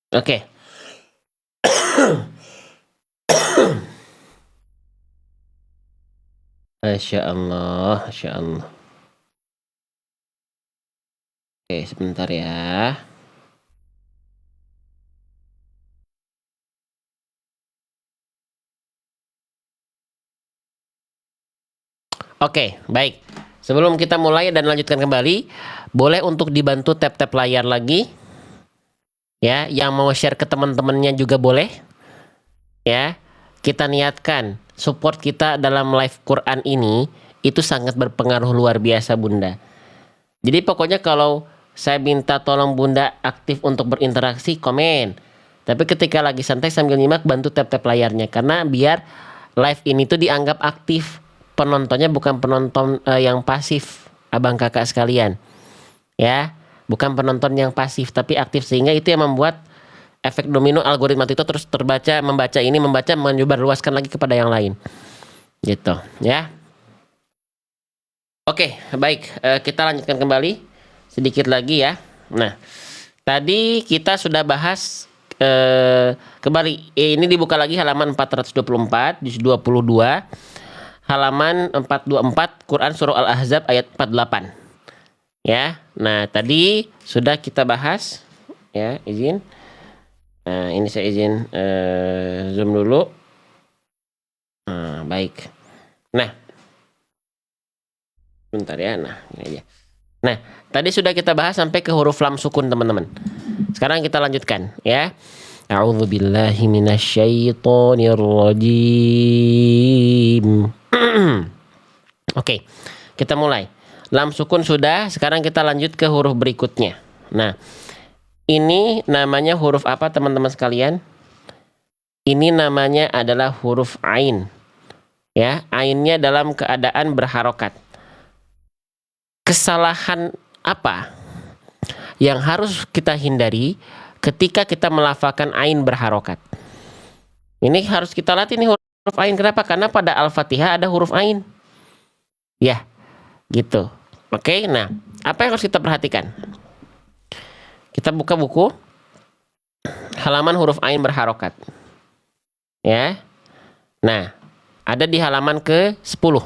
Oke. Masya Allah, Masya Allah. Oke, sebentar ya. Oke, baik. Sebelum kita mulai dan lanjutkan kembali, boleh untuk dibantu tap-tap layar lagi. Ya, yang mau share ke teman-temannya juga boleh. Ya, kita niatkan support kita dalam live Quran ini itu sangat berpengaruh luar biasa, Bunda. Jadi pokoknya kalau saya minta tolong Bunda aktif untuk berinteraksi, komen. Tapi ketika lagi santai sambil nyimak, bantu tap-tap layarnya. Karena biar live ini tuh dianggap aktif. Penontonnya bukan penonton yang pasif, abang kakak sekalian. Ya, bukan penonton yang pasif, tapi aktif. Sehingga itu yang membuat efek domino algoritma itu terus membaca, menyebarluaskan lagi kepada yang lain. Gitu, ya. Oke, baik. Kita lanjutkan kembali sedikit lagi ya. Nah, tadi kita sudah bahas kembali. Ini dibuka lagi halaman 424, juz 22. Halaman 424 Quran surah Al-Ahzab ayat 48. Ya. Nah, tadi sudah kita bahas ya, izin. Nah, ini saya izin zoom dulu. Baik. Nah, bentar ya. Nah, ini aja. Nah, tadi sudah kita bahas sampai ke huruf lam sukun, teman-teman. Sekarang kita lanjutkan ya. A'udzubillahi minasyaitonirrajim. Oke, kita mulai. Lam sukun sudah, sekarang kita lanjut ke huruf berikutnya. Nah, ini namanya huruf apa, teman-teman sekalian? Ini namanya adalah huruf ain. Ya, ainnya dalam keadaan berharokat. Kesalahan apa yang harus kita hindari ketika kita melafalkan ain berharokat? Ini harus kita latih nih huruf ain. Kenapa? Karena pada Al-Fatihah ada huruf ain. Ya, gitu. Oke, nah, apa yang harus kita perhatikan? Kita buka buku halaman huruf ain berharokat. Ya. Nah, ada di halaman ke-10.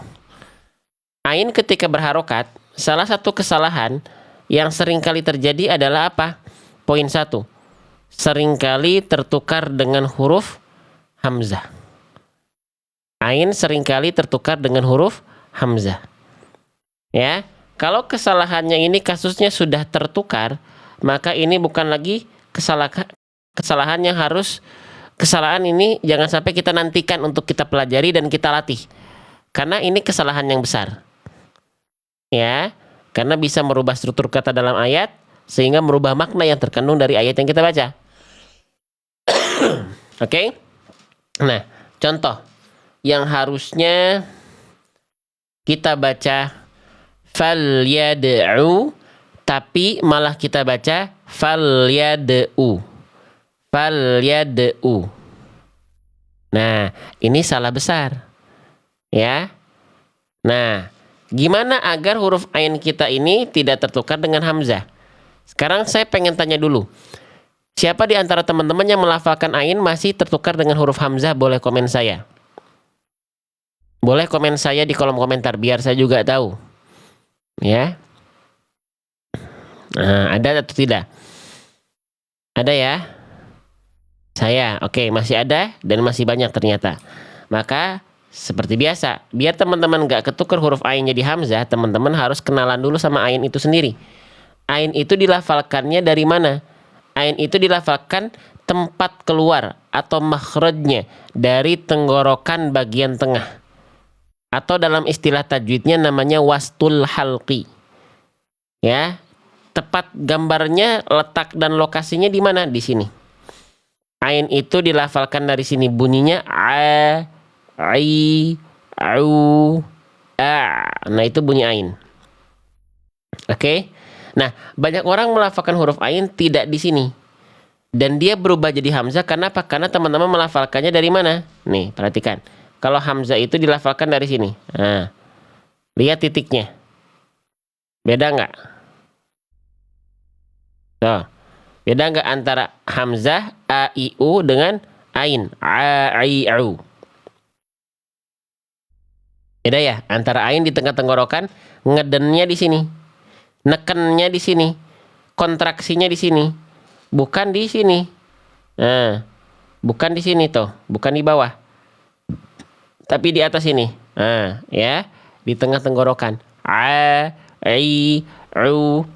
Ain ketika berharokat, salah satu kesalahan yang seringkali terjadi adalah apa? Poin 1. Seringkali tertukar dengan huruf hamzah. Ain seringkali tertukar dengan huruf hamzah. Ya, kalau kesalahannya ini kasusnya sudah tertukar, maka ini bukan lagi kesalahan yang harus, kesalahan ini jangan sampai kita nantikan untuk kita pelajari dan kita latih. Karena ini kesalahan yang besar. Ya, karena bisa merubah struktur kata dalam ayat sehingga merubah makna yang terkandung dari ayat yang kita baca. Oke? Nah, contoh yang harusnya kita baca falyad'u, tapi malah kita baca falyad'u. Falyad'u. Nah, ini salah besar. Ya. Nah, gimana agar huruf ain kita ini tidak tertukar dengan hamzah? Sekarang saya pengen tanya dulu. Siapa di antara teman-teman yang melafalkan ain masih tertukar dengan huruf hamzah? Boleh komen saya. Boleh komen saya di kolom komentar biar saya juga tahu. Ya. Nah, ada atau tidak? Ada ya? Saya, oke, masih ada dan masih banyak ternyata. Maka seperti biasa, biar teman-teman gak ketukar huruf ain jadi hamzah, teman-teman harus kenalan dulu sama ain itu sendiri. Ain itu dilafalkannya dari mana? Ain itu dilafalkan tempat keluar atau makhrajnya dari tenggorokan bagian tengah. Atau dalam istilah tajwidnya namanya wastul halqi. Ya, tepat gambarnya, letak dan lokasinya di mana? Di sini. Ain itu dilafalkan dari sini, bunyinya a, ai, au, a. Nah, itu bunyi ain. Oke. Nah, banyak orang melafalkan huruf ain tidak di sini. Dan dia berubah jadi hamzah karena apa? Karena teman-teman melafalkannya dari mana? Nih, perhatikan. Kalau hamzah itu dilafalkan dari sini. Nah, Lihat titiknya. Beda nggak? Tuh. Beda nggak antara hamzah a i u dengan ain a i u? Beda ya? Antara ain di tengah tenggorokan, ngedennya di sini, nekennya di sini, kontraksinya di sini, bukan di sini. Nah, bukan di sini tuh, bukan di bawah, tapi di atas ini. Nah, ya, di tengah tenggorokan. A, I, U.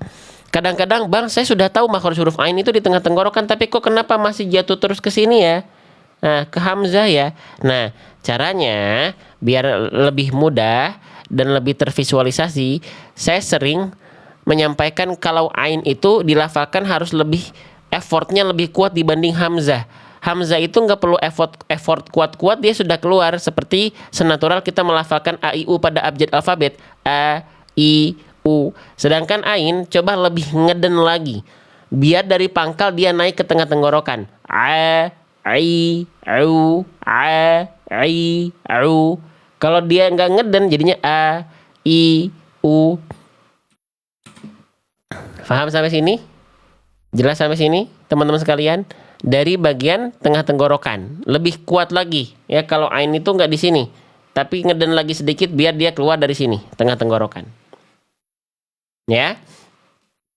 Kadang-kadang bang, saya sudah tahu makhraj huruf ain itu di tengah tenggorokan, tapi kok kenapa masih jatuh terus ke sini ya? Nah, ke hamzah ya. Nah, caranya biar lebih mudah dan lebih tervisualisasi, saya sering menyampaikan kalau ain itu dilafalkan harus lebih effortnya lebih kuat dibanding hamzah. Hamzah itu nggak perlu effort kuat-kuat, dia sudah keluar seperti senatural kita melafalkan a i u pada abjad alfabet a i u. Sedangkan ain coba lebih ngeden lagi. Biar dari pangkal dia naik ke tengah tenggorokan. A i u a i u. Kalau dia nggak ngeden jadinya a i u. Paham sampai sini? Jelas sampai sini, teman-teman sekalian? Dari bagian tengah tenggorokan, lebih kuat lagi ya kalau ain itu nggak di sini, tapi ngeden lagi sedikit biar dia keluar dari sini, tengah tenggorokan. Ya,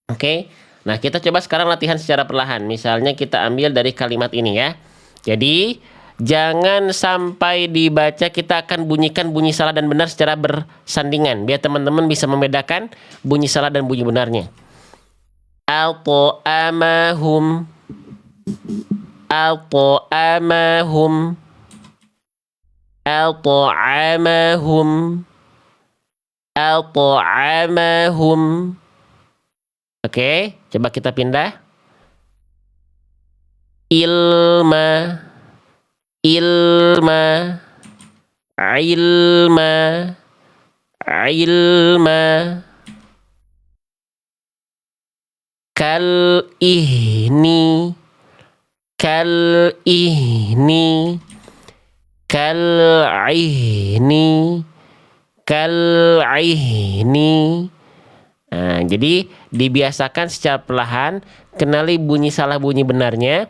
oke. Nah, kita coba sekarang latihan secara perlahan. Misalnya kita ambil dari kalimat ini ya. Jadi jangan sampai dibaca, kita akan bunyikan bunyi salah dan benar secara bersandingan, biar teman-teman bisa membedakan bunyi salah dan bunyi benarnya. Al-ta'amahum, al-ta'amahum, al-ta'amahum, al-ta'amahum. Oke, coba kita pindah. Ilma, ilma, ilma, ilma. Kal ihni, kal ihni, kal ihni, kal ihni. Nah, jadi dibiasakan secara perlahan, kenali bunyi salah bunyi benarnya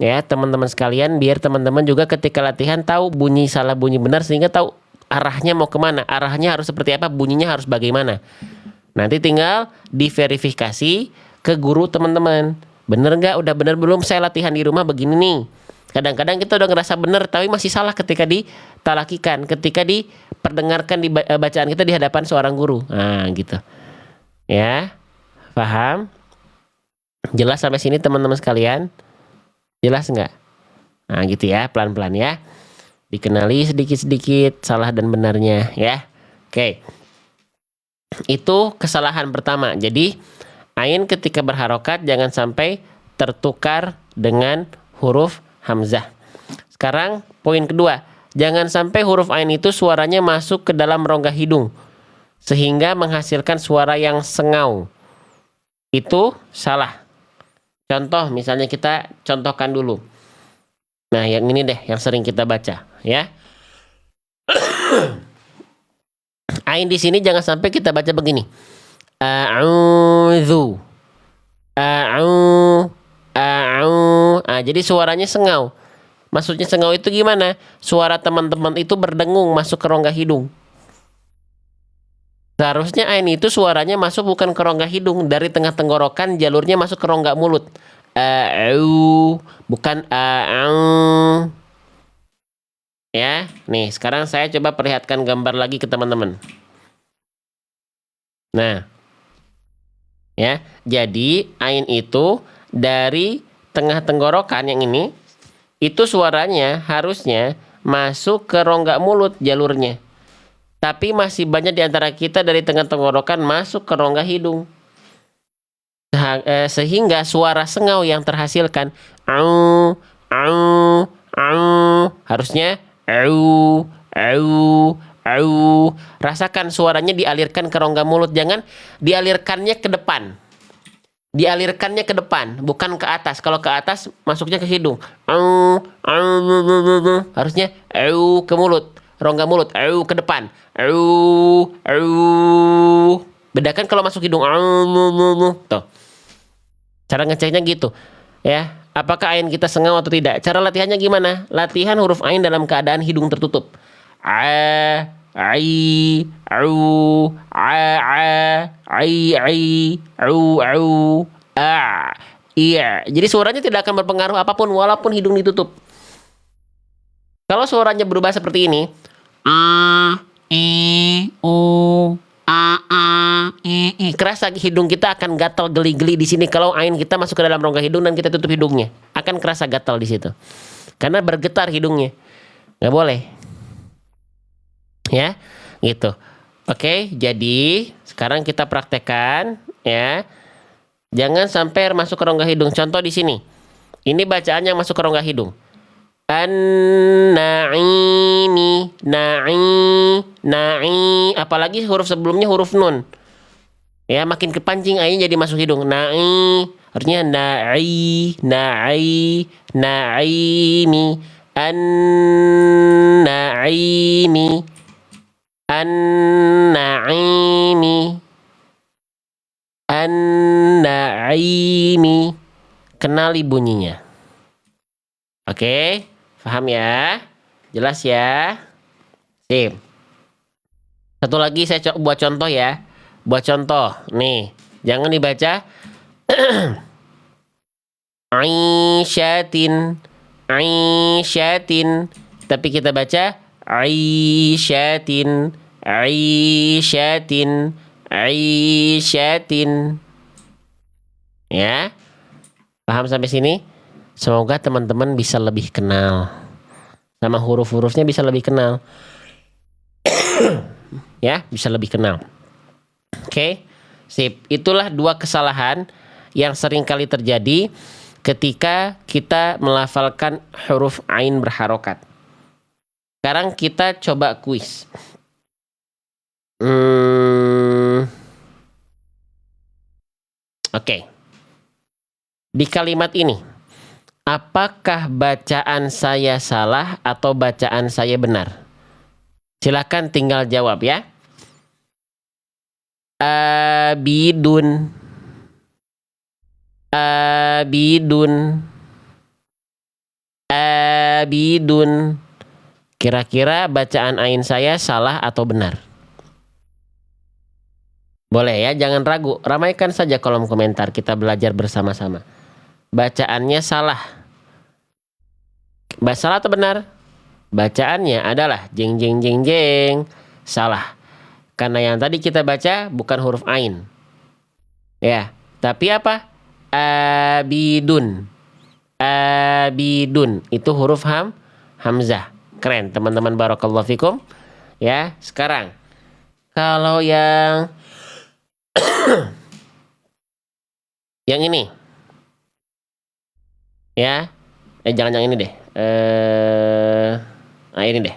ya teman-teman sekalian, biar teman-teman juga ketika latihan tahu bunyi salah bunyi benar, sehingga tahu arahnya mau kemana, arahnya harus seperti apa, bunyinya harus bagaimana. Nanti tinggal diverifikasi ke guru teman-teman. Bener nggak? Udah bener belum? Saya latihan di rumah begini nih. Kadang-kadang kita udah ngerasa bener, tapi masih salah ketika ditalakikan, ketika diperdengarkan di bacaan kita di hadapan seorang guru. Nah, gitu. Ya, paham? Jelas sampai sini teman-teman sekalian? Jelas nggak? Nah, gitu ya, pelan-pelan ya. Dikenali sedikit-sedikit salah dan benarnya ya. Oke. Itu kesalahan pertama. Jadi ain ketika berharokat jangan sampai tertukar dengan huruf hamzah. Sekarang poin kedua, jangan sampai huruf ain itu suaranya masuk ke dalam rongga hidung sehingga menghasilkan suara yang sengau. Itu salah. Contoh, misalnya kita contohkan dulu. Nah, yang ini deh yang sering kita baca ya. Ain di sini jangan sampai kita baca begini. A'udzu. Jadi suaranya sengau. Maksudnya sengau itu gimana? Suara teman-teman itu berdengung masuk ke rongga hidung. Seharusnya ain itu suaranya masuk bukan ke rongga hidung, dari tengah tenggorokan jalurnya masuk ke rongga mulut. Bukan ya. Nih, sekarang saya coba perlihatkan gambar lagi ke teman-teman. Nah, ya, jadi ain itu dari tengah tenggorokan yang ini, itu suaranya harusnya masuk ke rongga mulut jalurnya. Tapi masih banyak di antara kita dari tengah tenggorokan masuk ke rongga hidung. Sehingga suara sengau yang terhasilkan harusnya rasakan suaranya dialirkan ke rongga mulut, jangan dialirkannya ke depan. Dialirkannya ke depan, bukan ke atas. Kalau ke atas masuknya ke hidung. Harusnya ke mulut. rongga mulut, ke depan. Au. Bedakan kalau masuk hidung. Tuh. Cara ngeceknya gitu. Ya, apakah ain kita sengau atau tidak? Cara latihannya gimana? Latihan huruf ain dalam keadaan hidung tertutup. A, ai, au, au, a. Iya, jadi suaranya tidak akan berpengaruh apapun walaupun hidung ditutup. Kalau suaranya berubah seperti ini, a, i, u, keras lagi, hidung kita akan gatal geli-geli di sini kalau ain kita masuk ke dalam rongga hidung dan kita tutup hidungnya. Akan kerasa gatal di situ. Karena bergetar hidungnya. Nggak boleh. Ya, gitu. Oke, jadi sekarang kita praktekkan ya. Jangan sampai masuk ke rongga hidung. Contoh di sini. Ini bacaan yang masuk ke rongga hidung. An-na'imi, na'i. Apalagi huruf sebelumnya huruf nun. Ya, makin kepancing ain jadi masuk hidung. Na'i. Artinya na'imi. An-na'imi. An-na'imi. An-na'imi. Kenali bunyinya. Oke, paham ya? Jelas ya? Sip. Satu lagi saya buat contoh ya. Buat contoh. Nih, jangan dibaca Aisyatin. Tapi kita baca Aisyatin. Ya, paham sampai sini? Semoga teman-teman bisa lebih kenal sama huruf-hurufnya, bisa lebih kenal. Ya, bisa lebih kenal. Oke, sip. Itulah dua kesalahan yang sering kali terjadi ketika kita melafalkan huruf ain berharokat. Sekarang kita coba kuis. Oke. Di kalimat ini, apakah bacaan saya salah atau bacaan saya benar? Silakan tinggal jawab ya. Abidun. Kira-kira bacaan ain saya salah atau benar? Boleh ya, jangan ragu. Ramaikan saja kolom komentar, kita belajar bersama-sama. Bacaannya salah. Salah atau benar? Bacaannya adalah jeng jeng jeng jeng. Salah. Karena yang tadi kita baca bukan huruf ain. Ya, tapi apa? Abidun. Itu huruf hamzah. Keren, teman-teman, barakallahu fikum. Ya, sekarang kalau yang yang ini. Ya. Jangan yang ini deh. Ini deh.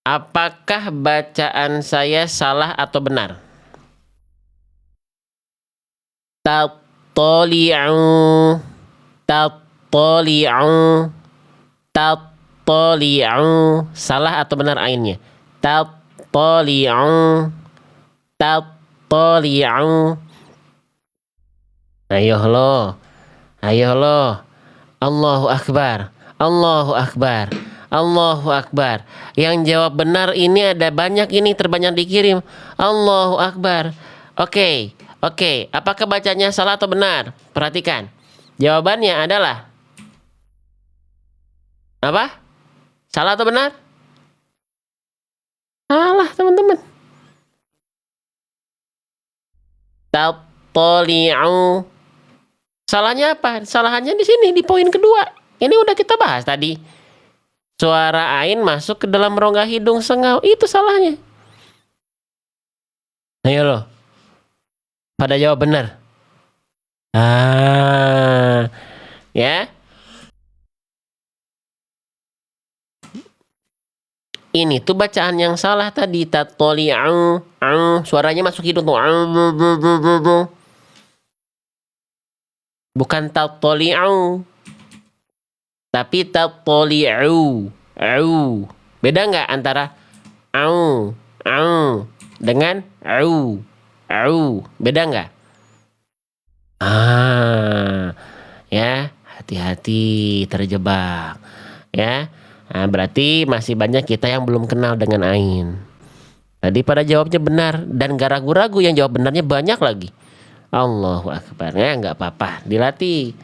Apakah bacaan saya salah atau benar? Tattali'u. Salah atau benar ainnya? Tattali'u. Ayo lo. Allahu Akbar. Yang jawab benar ini ada banyak, ini terbanyak dikirim. Allahu Akbar. Oke. Apakah bacanya salah atau benar? Perhatikan. Jawabannya adalah apa? Salah atau benar? Salah, teman-teman. Tattali'u. Salahnya apa? Salahnya di sini, di poin kedua. Ini udah kita bahas tadi. Suara ain masuk ke dalam rongga hidung sengau. Itu salahnya. Ayo loh. Pada jawab benar. Ya. Ini tuh bacaan yang salah tadi. Tattali'u. Suaranya masuk hidung tuh. Bukan tattali'u, tapi tattali'u. Beda nggak antara au, au dengan au? Beda nggak? Ya, hati-hati terjebak. Ya, nah, berarti masih banyak kita yang belum kenal dengan ain. Tadi pada jawabnya benar dan gak ragu-ragu yang jawab benarnya banyak lagi. Allahu Akbar. Ya, nggak apa-apa, dilatih.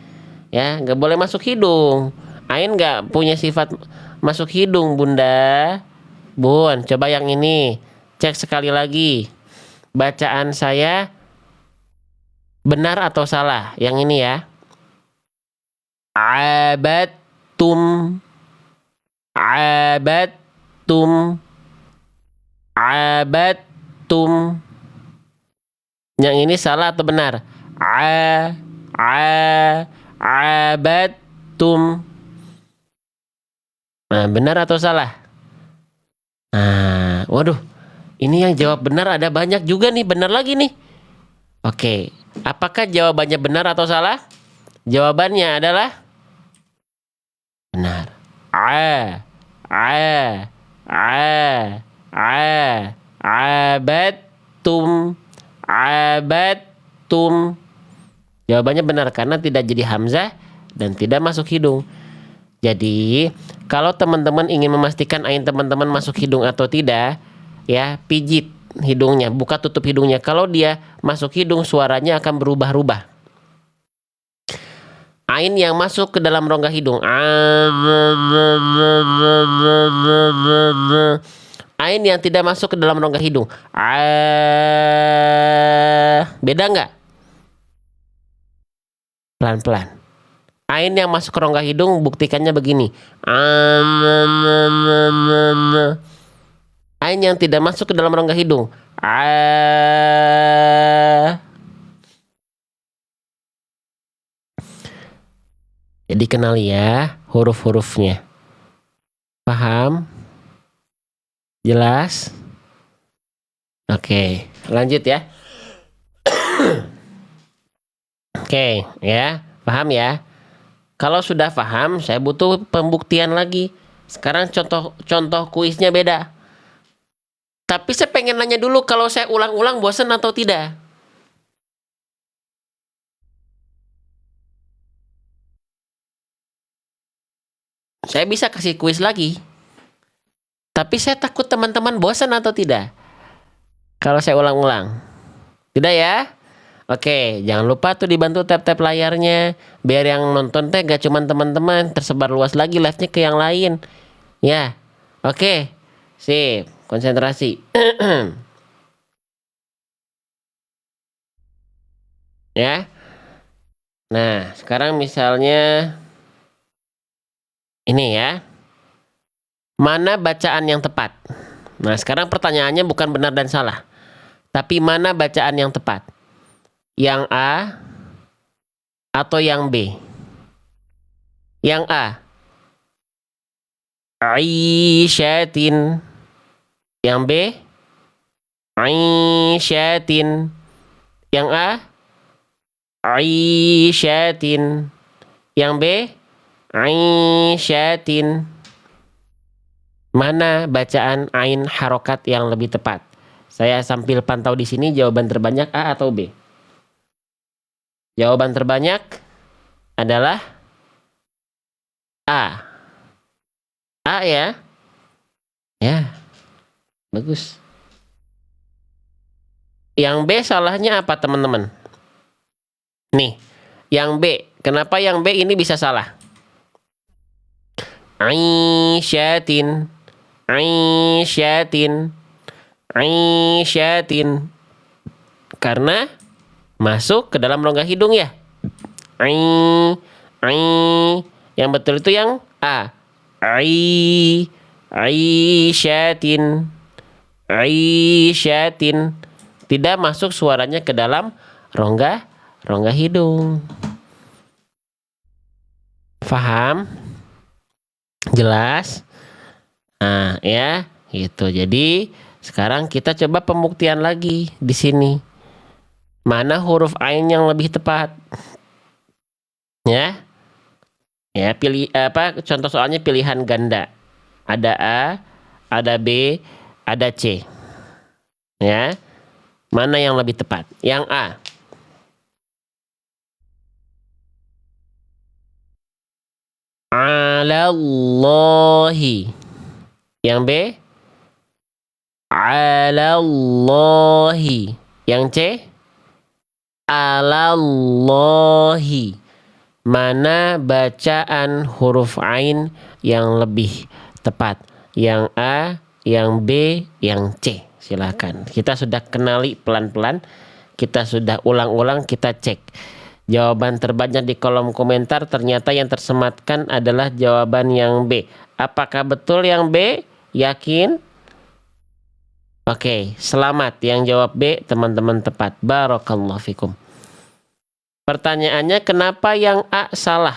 Ya, nggak boleh masuk hidung. Ain nggak punya sifat masuk hidung, Bunda. Bun, coba yang ini. Cek sekali lagi. Bacaan saya benar atau salah? Yang ini ya. Abatum, abatum, abatum. Yang ini salah atau benar? Abatum. Nah, benar atau salah? Nah, waduh. Ini yang jawab benar ada banyak juga nih, benar lagi nih. Oke, apakah jawabannya benar atau salah? Jawabannya adalah benar. A, a, a, abatum, abatum. Jawabannya benar karena tidak jadi hamzah dan tidak masuk hidung. Jadi, kalau teman-teman ingin memastikan ain teman-teman masuk hidung atau tidak, ya pijit hidungnya, buka tutup hidungnya. Kalau dia masuk hidung, suaranya akan berubah-ubah. Ain yang masuk ke dalam rongga hidung, ain yang tidak masuk ke dalam rongga hidung, beda nggak? Pelan-pelan. Ain yang masuk ke rongga hidung, buktikannya begini. Ain yang tidak masuk ke dalam rongga hidung. Jadi kenali ya huruf-hurufnya. Paham? Jelas? Oke, lanjut ya. Oke, ya. Paham ya? Kalau sudah paham, saya butuh pembuktian lagi. Sekarang contoh kuisnya beda. Tapi saya pengen nanya dulu, kalau saya ulang-ulang bosan atau tidak? Saya bisa kasih kuis lagi. Tapi saya takut teman-teman bosan atau tidak? Kalau saya ulang-ulang. Tidak ya? Oke, jangan lupa tuh dibantu tap-tap layarnya. Biar yang nonton teh gak cuman teman-teman, tersebar luas lagi live-nya ke yang lain. Ya, oke. Sip, konsentrasi. Ya. Nah, sekarang misalnya ini ya. Mana bacaan yang tepat? Nah, sekarang pertanyaannya bukan benar dan salah. Tapi mana bacaan yang tepat? Yang A atau yang B? Yang A. Aisyatin. Yang B. Aisyatin. Yang A. Aisyatin. Yang B. Aisyatin. Mana bacaan ain harokat yang lebih tepat? Saya sambil pantau di sini jawaban terbanyak A atau B? Jawaban terbanyak adalah A. A ya. Ya. Bagus. Yang B salahnya apa, teman-teman? Nih, yang B. Kenapa yang B ini bisa salah? Aisyatin. Aisyatin. Aisyatin. Karena masuk ke dalam rongga hidung ya. Yang betul itu yang A. Aisyatin. Aisyatin. Tidak masuk suaranya ke dalam rongga hidung. Faham? Jelas? Nah, ya, gitu. Jadi, sekarang kita coba pembuktian lagi di sini. Mana huruf ain yang lebih tepat? Ya. Ya, pilih apa? Contoh soalnya pilihan ganda. Ada A, ada B, ada C. Ya. Mana yang lebih tepat? Yang A. Alallahi. Yang B. Alallahi. Yang C. Alallahi. Mana bacaan huruf ain yang lebih tepat? Yang A, yang B, yang C. Silahkan. Kita sudah kenali pelan-pelan. Kita sudah ulang-ulang, kita cek. Jawaban terbanyak di kolom komentar ternyata yang tersematkan adalah jawaban yang B. Apakah betul yang B? Yakin? Oke, selamat. Yang jawab B, teman-teman tepat. Barakallahu fikum. Pertanyaannya, kenapa yang A salah?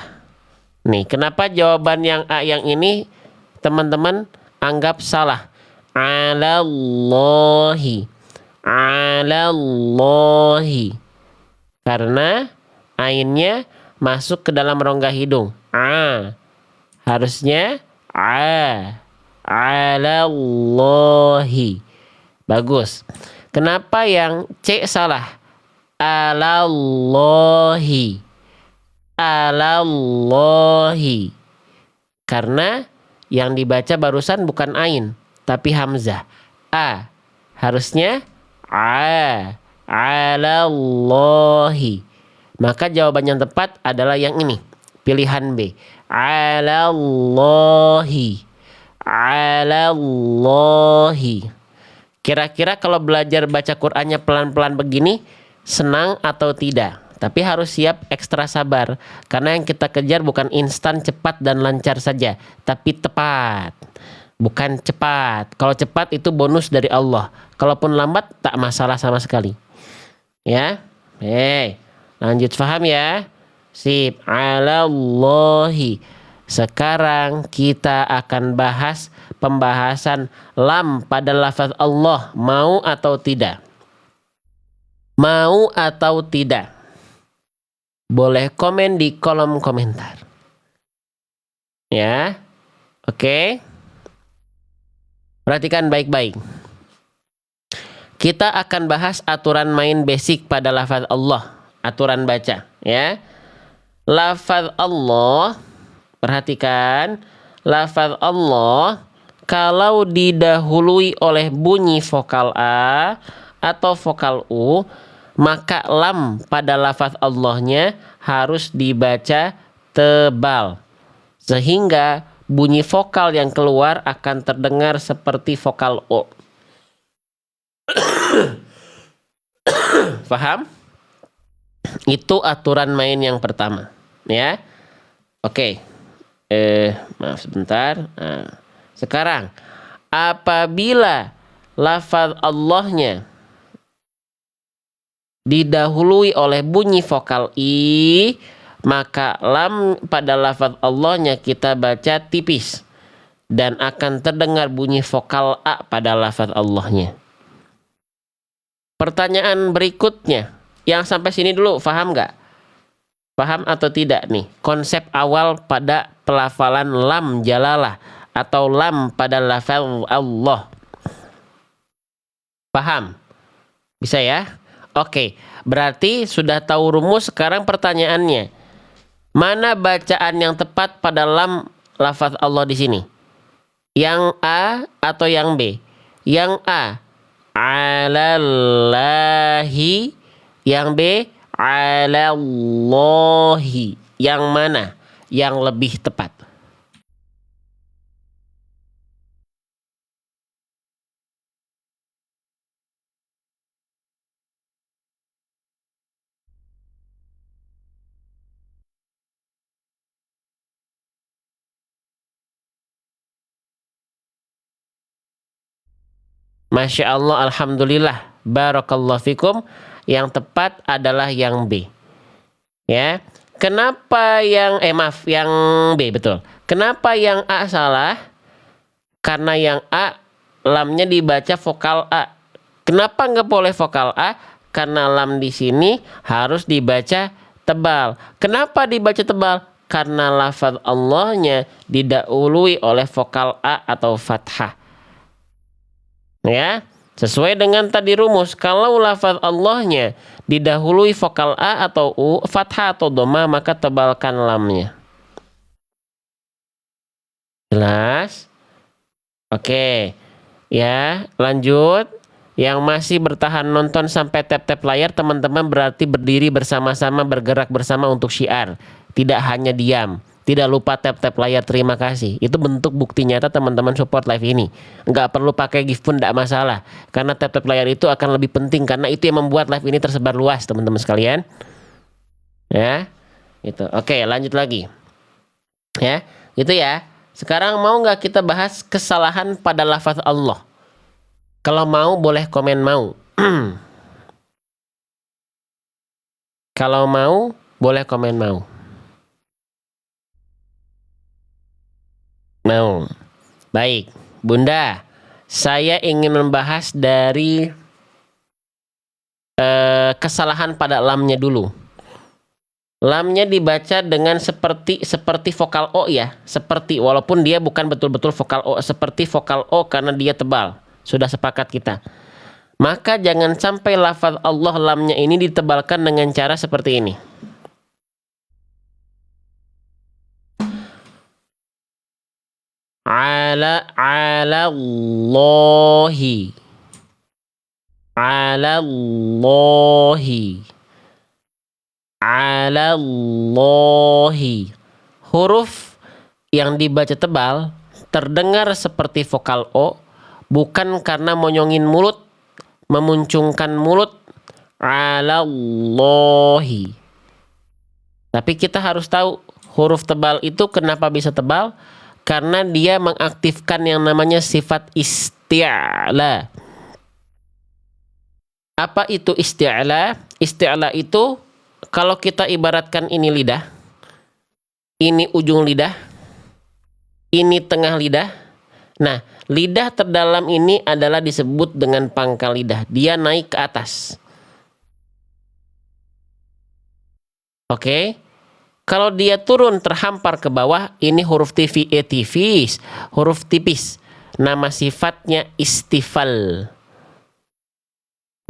Nih, kenapa jawaban yang A yang ini teman-teman anggap salah? Alallahi. Alallahi. Karena ainnya masuk ke dalam rongga hidung. Harusnya alallahi. Bagus. Kenapa yang C salah? Alallahi. Alallahi. Karena yang dibaca barusan bukan ain, tapi hamzah. A. Harusnya alallahi. Maka jawaban yang tepat adalah yang ini. Pilihan B. Alallahi. Alallahi. Kira-kira kalau belajar baca Qur'annya pelan-pelan begini, senang atau tidak? Tapi harus siap ekstra sabar. Karena yang kita kejar bukan instan, cepat, dan lancar saja. Tapi tepat. Bukan cepat. Kalau cepat itu bonus dari Allah. Kalaupun lambat, tak masalah sama sekali. Ya. Lanjut paham ya. Sip. Alallahi. Sekarang kita akan bahas pembahasan lam pada lafaz Allah. Mau atau tidak? Mau atau tidak? Boleh komen di kolom komentar. Ya. Oke. Perhatikan baik-baik. Kita akan bahas aturan main basic pada lafaz Allah. Aturan baca. Ya. Lafaz Allah. Perhatikan. Lafaz Allah. Kalau didahului oleh bunyi vokal A atau vokal U, maka lam pada lafaz Allahnya harus dibaca tebal. Sehingga bunyi vokal yang keluar akan terdengar seperti vokal O. Paham? Itu aturan main yang pertama. Ya. Oke. Maaf sebentar. Sekarang, apabila lafaz Allahnya didahului oleh bunyi vokal I, maka lam pada lafaz Allahnya kita baca tipis dan akan terdengar bunyi vokal A pada lafaz Allahnya. Pertanyaan berikutnya, yang sampai sini dulu paham nggak? Paham atau tidak nih konsep awal pada pelafalan lam jalalah atau lam pada lafaz Allah? Paham? Bisa ya? Oke, berarti sudah tahu rumus. Sekarang pertanyaannya, mana bacaan yang tepat pada lam lafaz Allah di sini? Yang A atau yang B? Yang A, alallahi. Yang B, alallahi. Yang mana yang lebih tepat? Masya Allah, alhamdulillah, barakallahu fikum. Yang tepat adalah yang B. Ya. Kenapa yang yang B betul? Kenapa yang A salah? Karena yang A lamnya dibaca vokal A. Kenapa nggak boleh vokal A? Karena lam di sini harus dibaca tebal. Kenapa dibaca tebal? Karena lafaz Allahnya didahului oleh vokal A atau fathah. Ya, sesuai dengan tadi rumus, kalau lafaz Allahnya didahului vokal A atau U, fathah atau dhamma, maka tebalkan lamnya. Jelas? Oke. Ya, lanjut. Yang masih bertahan nonton sampai tap-tap layar, teman-teman berarti berdiri bersama-sama, bergerak bersama untuk syiar. Tidak hanya diam. Tidak lupa tap-tap layar, terima kasih. Itu bentuk bukti nyata teman-teman support live ini. Nggak perlu pakai gift pun tidak masalah. Karena tap-tap layar itu akan lebih penting. Karena itu yang membuat live ini tersebar luas, teman-teman sekalian. Ya, itu. Oke, lanjut lagi. Ya, gitu ya. Sekarang mau nggak kita bahas kesalahan pada lafaz Allah? Kalau mau boleh komen mau. Kalau mau boleh komen mau. Mau. Baik, Bunda. Saya ingin membahas dari kesalahan pada lamnya dulu. Lamnya dibaca dengan seperti vokal O ya, seperti, walaupun dia bukan betul-betul vokal O, seperti vokal O karena dia tebal. Sudah sepakat kita. Maka jangan sampai lafaz Allah lamnya ini ditebalkan dengan cara seperti ini. Ala Allahi. Ala Allahi. Ala Allahi. Huruf yang dibaca tebal terdengar seperti vokal O, bukan karena monyongin mulut, memuncungkan mulut, ala Allahi. Tapi kita harus tahu huruf tebal itu kenapa bisa tebal? Karena dia mengaktifkan yang namanya sifat isti'la. Apa itu isti'la? Isti'la itu kalau kita ibaratkan ini lidah, ini ujung lidah, ini tengah lidah. Nah, lidah terdalam ini adalah disebut dengan pangkal lidah. Dia naik ke atas. Oke. Kalau dia turun terhampar ke bawah, ini huruf tipis, huruf tipis. Nama sifatnya istifal.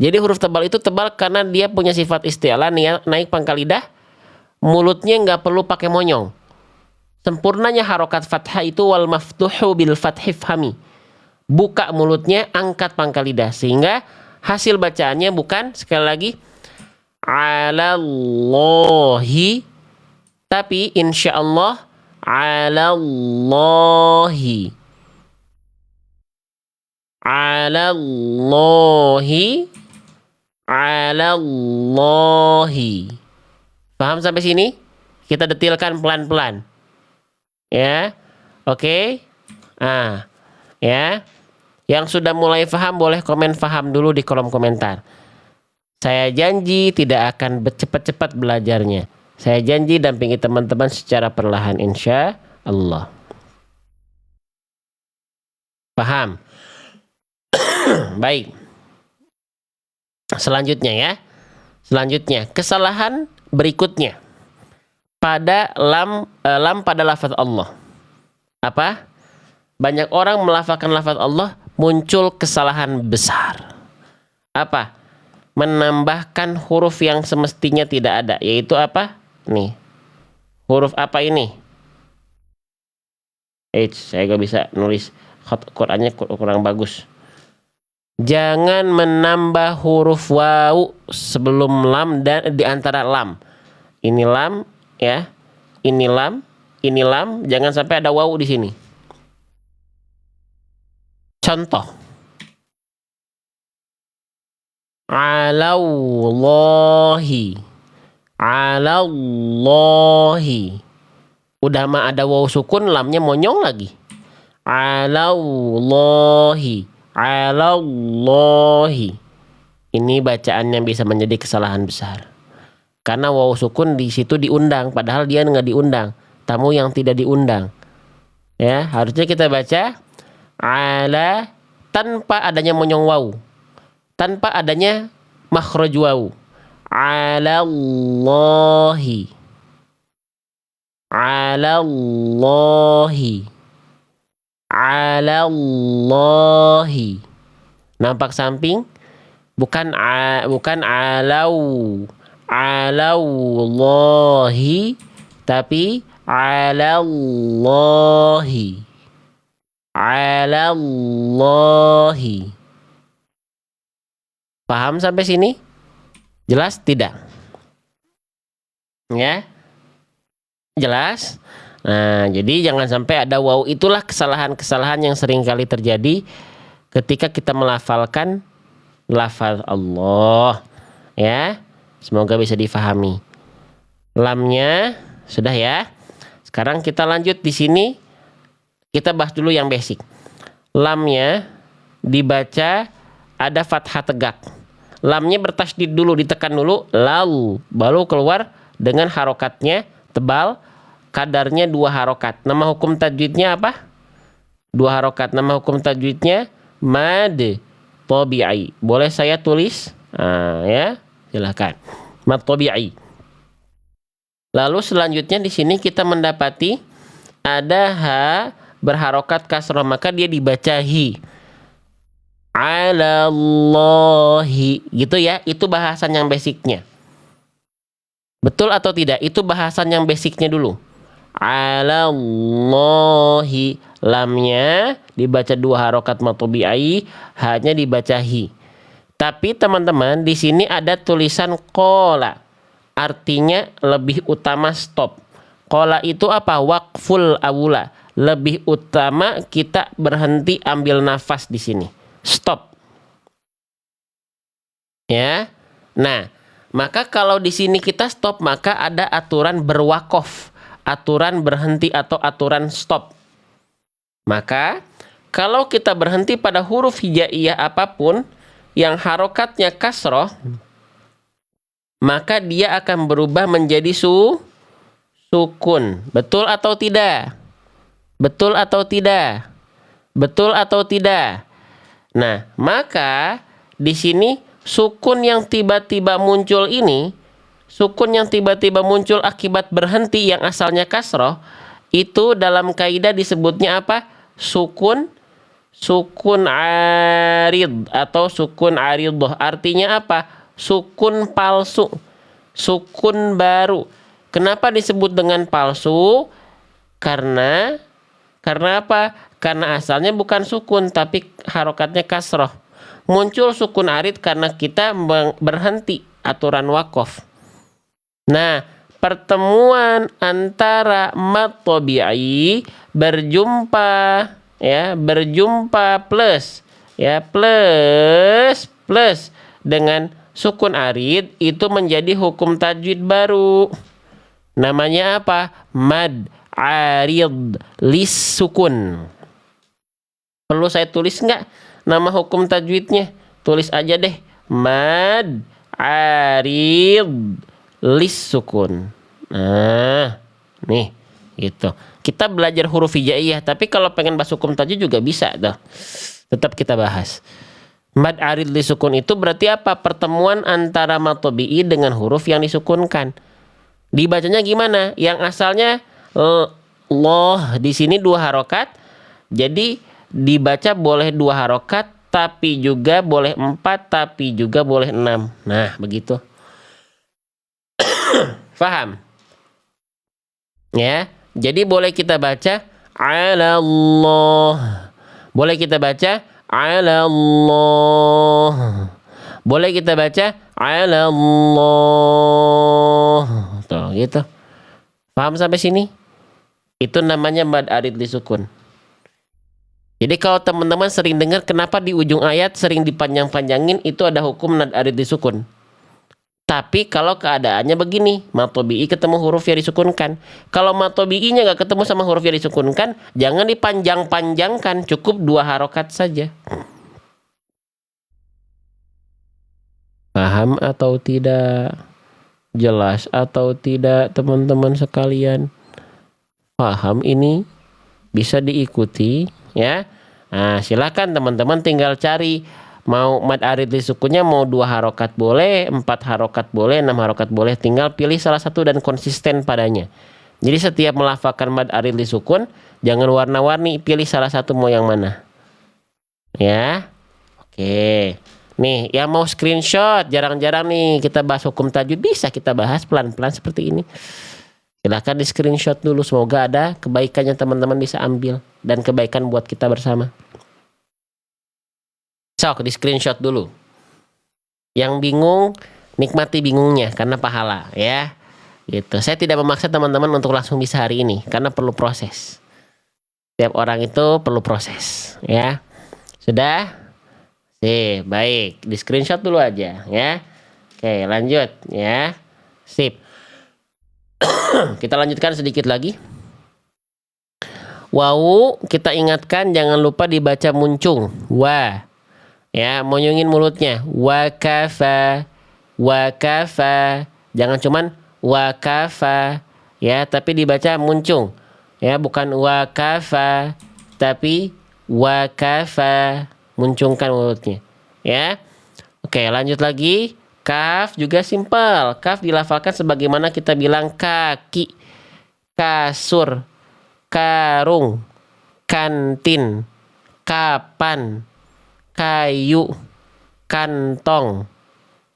Jadi huruf tebal itu tebal karena dia punya sifat isti'la, naik pangkal lidah, mulutnya nggak perlu pakai monyong. Sempurnanya harokat fathah itu wal maftuhu bil fathi fahmi. Buka mulutnya, angkat pangkal lidah, sehingga hasil bacaannya bukan, sekali lagi, alallahi, tapi insyaallah alallahi. Alallahi. Alallahi. Paham sampai sini? Kita detilkan pelan-pelan. Ya. Oke. Ah. Ya. Yang sudah mulai paham boleh komen paham dulu di kolom komentar. Saya janji tidak akan cepat-cepat belajarnya. Saya janji dampingi teman-teman secara perlahan, insya Allah. Paham? Baik. Selanjutnya ya. Selanjutnya, kesalahan berikutnya pada lam pada lafaz Allah. Apa? Banyak orang melafalkan lafaz Allah, muncul kesalahan besar. Apa? Menambahkan huruf yang semestinya tidak ada, yaitu apa? Nih. Huruf apa ini? Saya gak bisa nulis, Qurannya kurang bagus. Jangan menambah huruf waw sebelum lam dan di antara lam. Ini lam ya. Ini lam, jangan sampai ada waw di sini. Contoh. Alallahi. Alallahi. Udah mah ada waw sukun, lamnya monyong lagi. Alallahi. Alallahi. Ini bacaan yang bisa menjadi kesalahan besar. Karena waw sukun di situ diundang, padahal dia nggak diundang. Tamu yang tidak diundang. Ya, harusnya kita baca ala tanpa adanya monyong waw. Tanpa adanya makhraj waw. Alallahi. Alallahi. Alallahi. Nampak samping? Bukan alaullahi, tapi alallahi. Paham sampai sini? Jelas tidak? Ya? Jelas? Nah, jadi jangan sampai ada wow. Itulah kesalahan-kesalahan yang sering kali terjadi ketika kita melafalkan lafaz Allah. Ya, semoga bisa difahami. Lamnya sudah ya. Sekarang kita lanjut di sini. Kita bahas dulu yang basic. Lamnya dibaca ada fathah tegak. Lamnya bertasydid dulu, ditekan dulu, lalu baru keluar dengan harokatnya tebal, kadarnya 2 harokat. Nama hukum tajwidnya apa? 2 harokat. Nama hukum tajwidnya mad tabi'i. Boleh saya tulis? Ya, silakan. Mad tabi'i. Lalu selanjutnya di sini kita mendapati ada ha berharokat kasroh, maka dia dibaca hi. Alallahi, gitu ya. Itu bahasan yang basicnya. Betul atau tidak? Itu bahasan yang basicnya dulu. Alallahi, lamnya dibaca 2 harokat matobi'ai, hanya dibaca hi. Tapi teman-teman di sini ada tulisan qola, artinya lebih utama stop. Qola itu apa? Waqful awula, lebih utama kita berhenti ambil nafas di sini. Stop. Ya. Nah, maka kalau di sini kita stop, maka ada aturan berwakof, aturan berhenti atau aturan stop. Maka kalau kita berhenti pada huruf hijaiyah apapun yang harokatnya kasroh, maka dia akan berubah menjadi sukun. Betul atau tidak? Betul atau tidak? Betul atau tidak? Nah, maka di sini sukun yang tiba-tiba muncul ini, sukun yang tiba-tiba muncul akibat berhenti yang asalnya kasroh, itu dalam kaidah disebutnya apa? Sukun arid atau sukun aridoh. Artinya apa? Sukun palsu, sukun baru. Kenapa disebut dengan palsu? Karena apa? Karena asalnya bukan sukun tapi harokatnya kasroh. Muncul sukun arid karena kita berhenti aturan wakof. Nah, pertemuan antara mad tabi'i berjumpa plus dengan sukun arid itu menjadi hukum tajwid baru. Namanya apa? Mad arid lis sukun. Perlu saya tulis nggak nama hukum tajwidnya? Tulis aja deh. Mad arid lis sukun. Nah, nih gitu. Kita belajar huruf hijaiyah, tapi kalau pengen bahas hukum tajwid juga bisa dah. Tetap kita bahas. Mad arid lis sukun itu berarti apa? Pertemuan antara mad tabi'i dengan huruf yang disukunkan. Dibacanya gimana? Yang asalnya loh, di sini 2 harokat. Jadi dibaca boleh 2 harokat, tapi juga boleh 4, tapi juga boleh 6. Nah, begitu. Faham? Ya. Jadi boleh kita baca alallah. Boleh kita baca alallah. Boleh kita baca alallah. Tuh, gitu. Paham sampai sini? Itu namanya mad arid lisukun. Jadi kalau teman-teman sering dengar kenapa di ujung ayat sering dipanjang-panjangin, itu ada hukum mad arid lisukun. Tapi kalau keadaannya begini, mad tabi'i ketemu huruf yang disukunkan. Kalau mad tabi'inya nggak ketemu sama huruf yang disukunkan, jangan dipanjang-panjangkan, cukup 2 harokat saja. Paham atau tidak? Jelas atau tidak teman-teman sekalian? Paham ini? Bisa diikuti ya. Nah, silakan teman-teman tinggal cari. Mau mad arid lisukunnya mau 2 harokat boleh, 4 harokat boleh, 6 harokat boleh. Tinggal pilih salah satu dan konsisten padanya. Jadi setiap melafalkan mad arid lisukun, jangan warna-warni, pilih salah satu mau yang mana. Ya. Oke. Nih, yang mau screenshot, jarang-jarang nih kita bahas hukum tajwid, bisa kita bahas pelan-pelan seperti ini. Silahkan di screenshot dulu, semoga ada kebaikannya teman-teman bisa ambil dan kebaikan buat kita bersama. Sok, di screenshot dulu. Yang bingung, nikmati bingungnya karena pahala ya. Gitu. Saya tidak memaksa teman-teman untuk langsung bisa hari ini karena perlu proses. Setiap orang itu perlu proses ya. Sudah? Sip, baik. Di screenshot dulu aja ya. Oke, lanjut ya. Sip. Kita lanjutkan sedikit lagi. Wau, kita ingatkan jangan lupa dibaca muncung. Wa. Ya, monyongin mulutnya. Wa kafa. Wa kafa. Jangan cuman wa kafa. Ya, tapi dibaca muncung. Ya, bukan wa kafa, tapi wa kafa. Muncungkan mulutnya. Ya. Oke, lanjut lagi. Kaf juga simpel. Kaf dilafalkan sebagaimana kita bilang kaki, kasur, karung, kantin, kapan, kayu, kantong.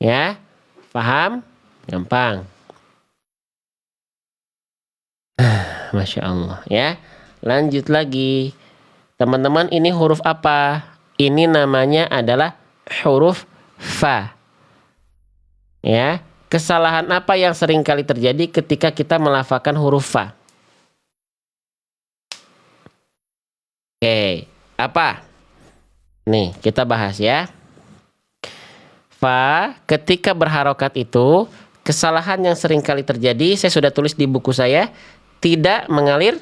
Ya. Paham? Gampang. Masya Allah ya. Lanjut lagi. Teman-teman, ini huruf apa? Ini namanya adalah huruf fa. Ya, kesalahan apa yang sering kali terjadi ketika kita melafalkan huruf fa? Oke, apa? Nih, kita bahas ya. Fa ketika berharokat itu, kesalahan yang sering kali terjadi, saya sudah tulis di buku saya, tidak mengalir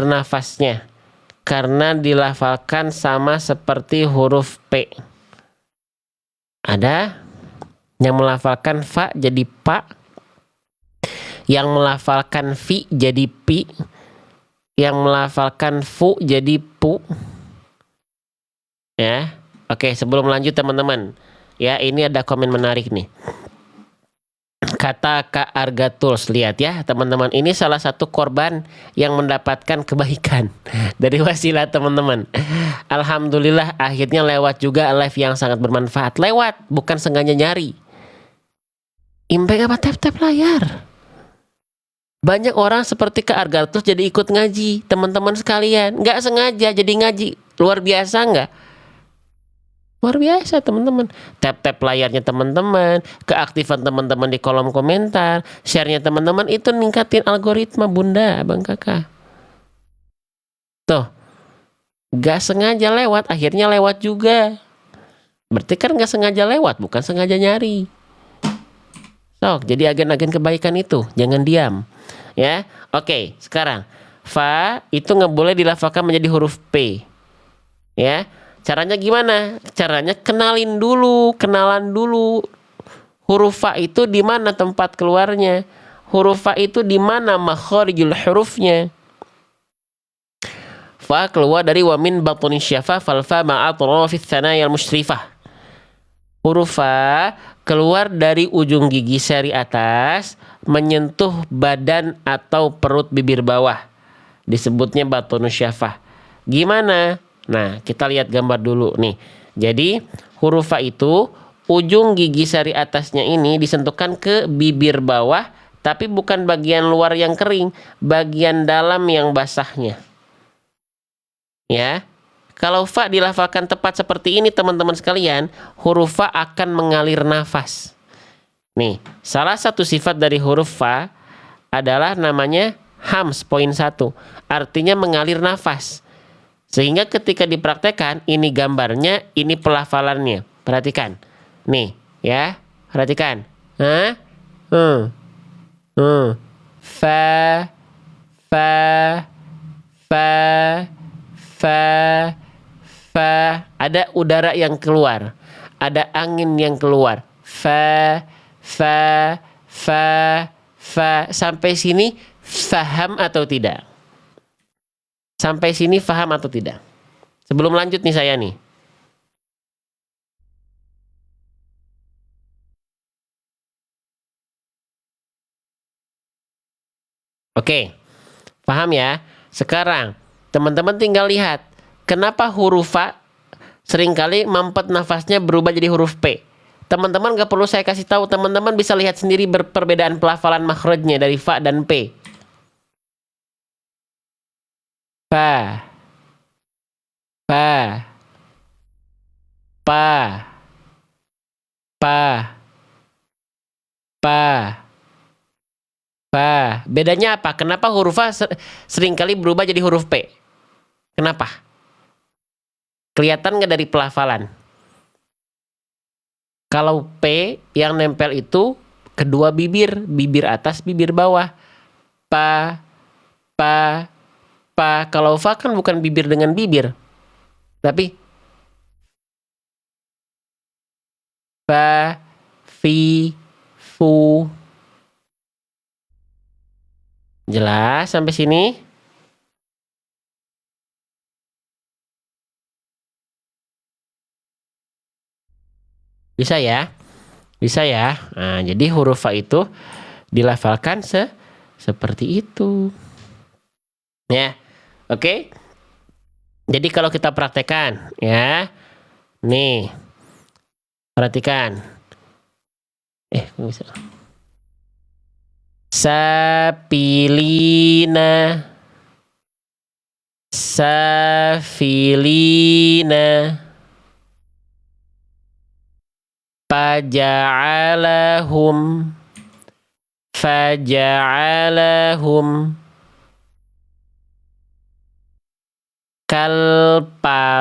nafasnya karena dilafalkan sama seperti huruf P. Ada yang melafalkan fa jadi pa, yang melafalkan fi jadi pi, yang melafalkan fu jadi pu. Ya, oke, sebelum lanjut teman-teman, ya ini ada komen menarik nih. Kata Kak Argatuls, lihat ya teman-teman, ini salah satu korban yang mendapatkan kebaikan dari wasilah teman-teman. Alhamdulillah akhirnya lewat juga live yang sangat bermanfaat. Lewat, bukan sengaja nyari. Impact apa tap-tap layar. Banyak orang seperti Kak Argatuls jadi ikut ngaji, teman-teman sekalian. Nggak sengaja jadi ngaji, luar biasa nggak? Luar biasa teman-teman. Tap-tap layarnya teman-teman, keaktifan teman-teman di kolom komentar, share-nya teman-teman, itu ningkatin algoritma bunda, abang kakak. Tuh, gak sengaja lewat, akhirnya lewat juga. Berarti kan gak sengaja lewat, bukan sengaja nyari. Sok, jadi agen-agen kebaikan itu, jangan diam. Ya, oke, sekarang fa itu nggak boleh dilafalkan menjadi huruf P. Ya. Caranya gimana? Caranya kenalan dulu. Huruf fa itu di mana tempat keluarnya? Huruf fa itu di mana makharijul hurufnya? Fa keluar dari wa min batni syafa fal fa ma'a tarafis tsanaya al musyrifah. Huruf fa keluar dari ujung gigi seri atas menyentuh badan atau perut bibir bawah. Disebutnya batnu syafah. Gimana? Nah, kita lihat gambar dulu nih. Jadi, huruf fa itu ujung gigi sari atasnya ini disentuhkan ke bibir bawah, tapi bukan bagian luar yang kering, bagian dalam yang basahnya. Ya. Kalau fa dilafalkan tepat seperti ini teman-teman sekalian, huruf fa akan mengalir nafas. Nih, salah satu sifat dari huruf fa adalah namanya hams poin 1. Artinya mengalir nafas. Sehingga ketika dipraktekkan, ini gambarnya, ini pelafalannya. Perhatikan. Nih, ya. Perhatikan. Hah? Fa, fa, fa, fa, fa. Ada udara yang keluar. Ada angin yang keluar. Fa, fa, fa, fa. Sampai sini, faham atau tidak? Sampai sini paham atau tidak? Sebelum lanjut nih saya nih. Oke, paham ya? Sekarang, Teman-teman tinggal lihat, kenapa huruf fa seringkali mampet nafasnya berubah jadi huruf P. Teman-teman gak perlu saya kasih tahu, teman-teman bisa lihat sendiri perbedaan pelafalan makhrajnya dari fa dan P. Fa, pa, pa, pa, pa, pa. Bedanya apa? Kenapa huruf fa seringkali berubah jadi huruf P? Kenapa? Kelihatan nggak dari pelafalan? Kalau P yang nempel itu kedua bibir, bibir atas, bibir bawah. Pa, pa, pa. Kalau fa kan bukan bibir dengan bibir, tapi fa, fi, fu. Jelas sampai sini? Bisa ya? Bisa ya? Nah, jadi huruf fa itu dilafalkan seperti itu. Ya, oke? Jadi kalau kita praktekkan, ya. Nih. Perhatikan. Nggak bisa. Sapilina. Safilina. Faja'alahum. Faja'alahum. Kalparoshi.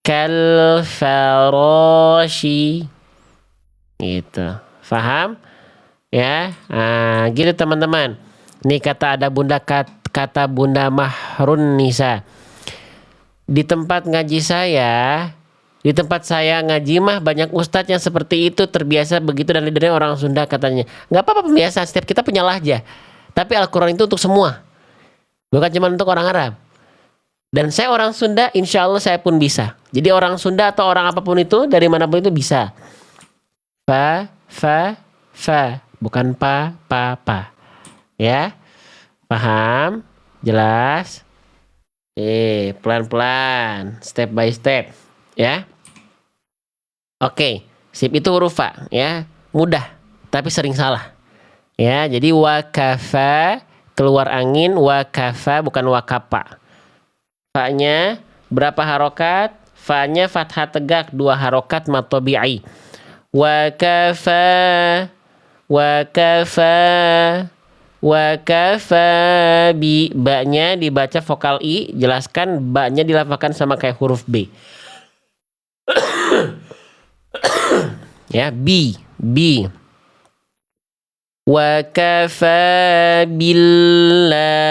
Kalfaroshi. Gitu. Faham? Ya. Nah, gitu teman-teman. Ini kata Bunda Mahrun Nisa. Di tempat ngaji saya, di tempat saya ngaji mah banyak ustadz yang seperti itu, terbiasa begitu dan lidernya orang Sunda katanya. Nggak apa-apa, pembiasaan, setiap kita punya lahja. Tapi Al-Quran itu untuk semua. Bukan cuma untuk orang Arab. Dan saya orang Sunda, insya Allah saya pun bisa. Jadi orang Sunda atau orang apapun itu, dari manapun itu bisa. Fa, fa, fa. Bukan pa, pa, pa. Ya, paham? Jelas? Pelan-pelan. Step by step. Ya. Oke, sip, itu huruf fa. Ya, mudah. Tapi sering salah. Ya, jadi wakafa, keluar angin, wakafa, bukan wakapa. Fa-nya berapa harokat? Fa-nya fathah tegak, 2 harokat matobi'i. Wakafa, wakafa, wakafa. Ba-nya dibaca vokal I, jelaskan ba-nya dilafalkan sama kayak huruf B. Ya, B. Wa kafa billahi.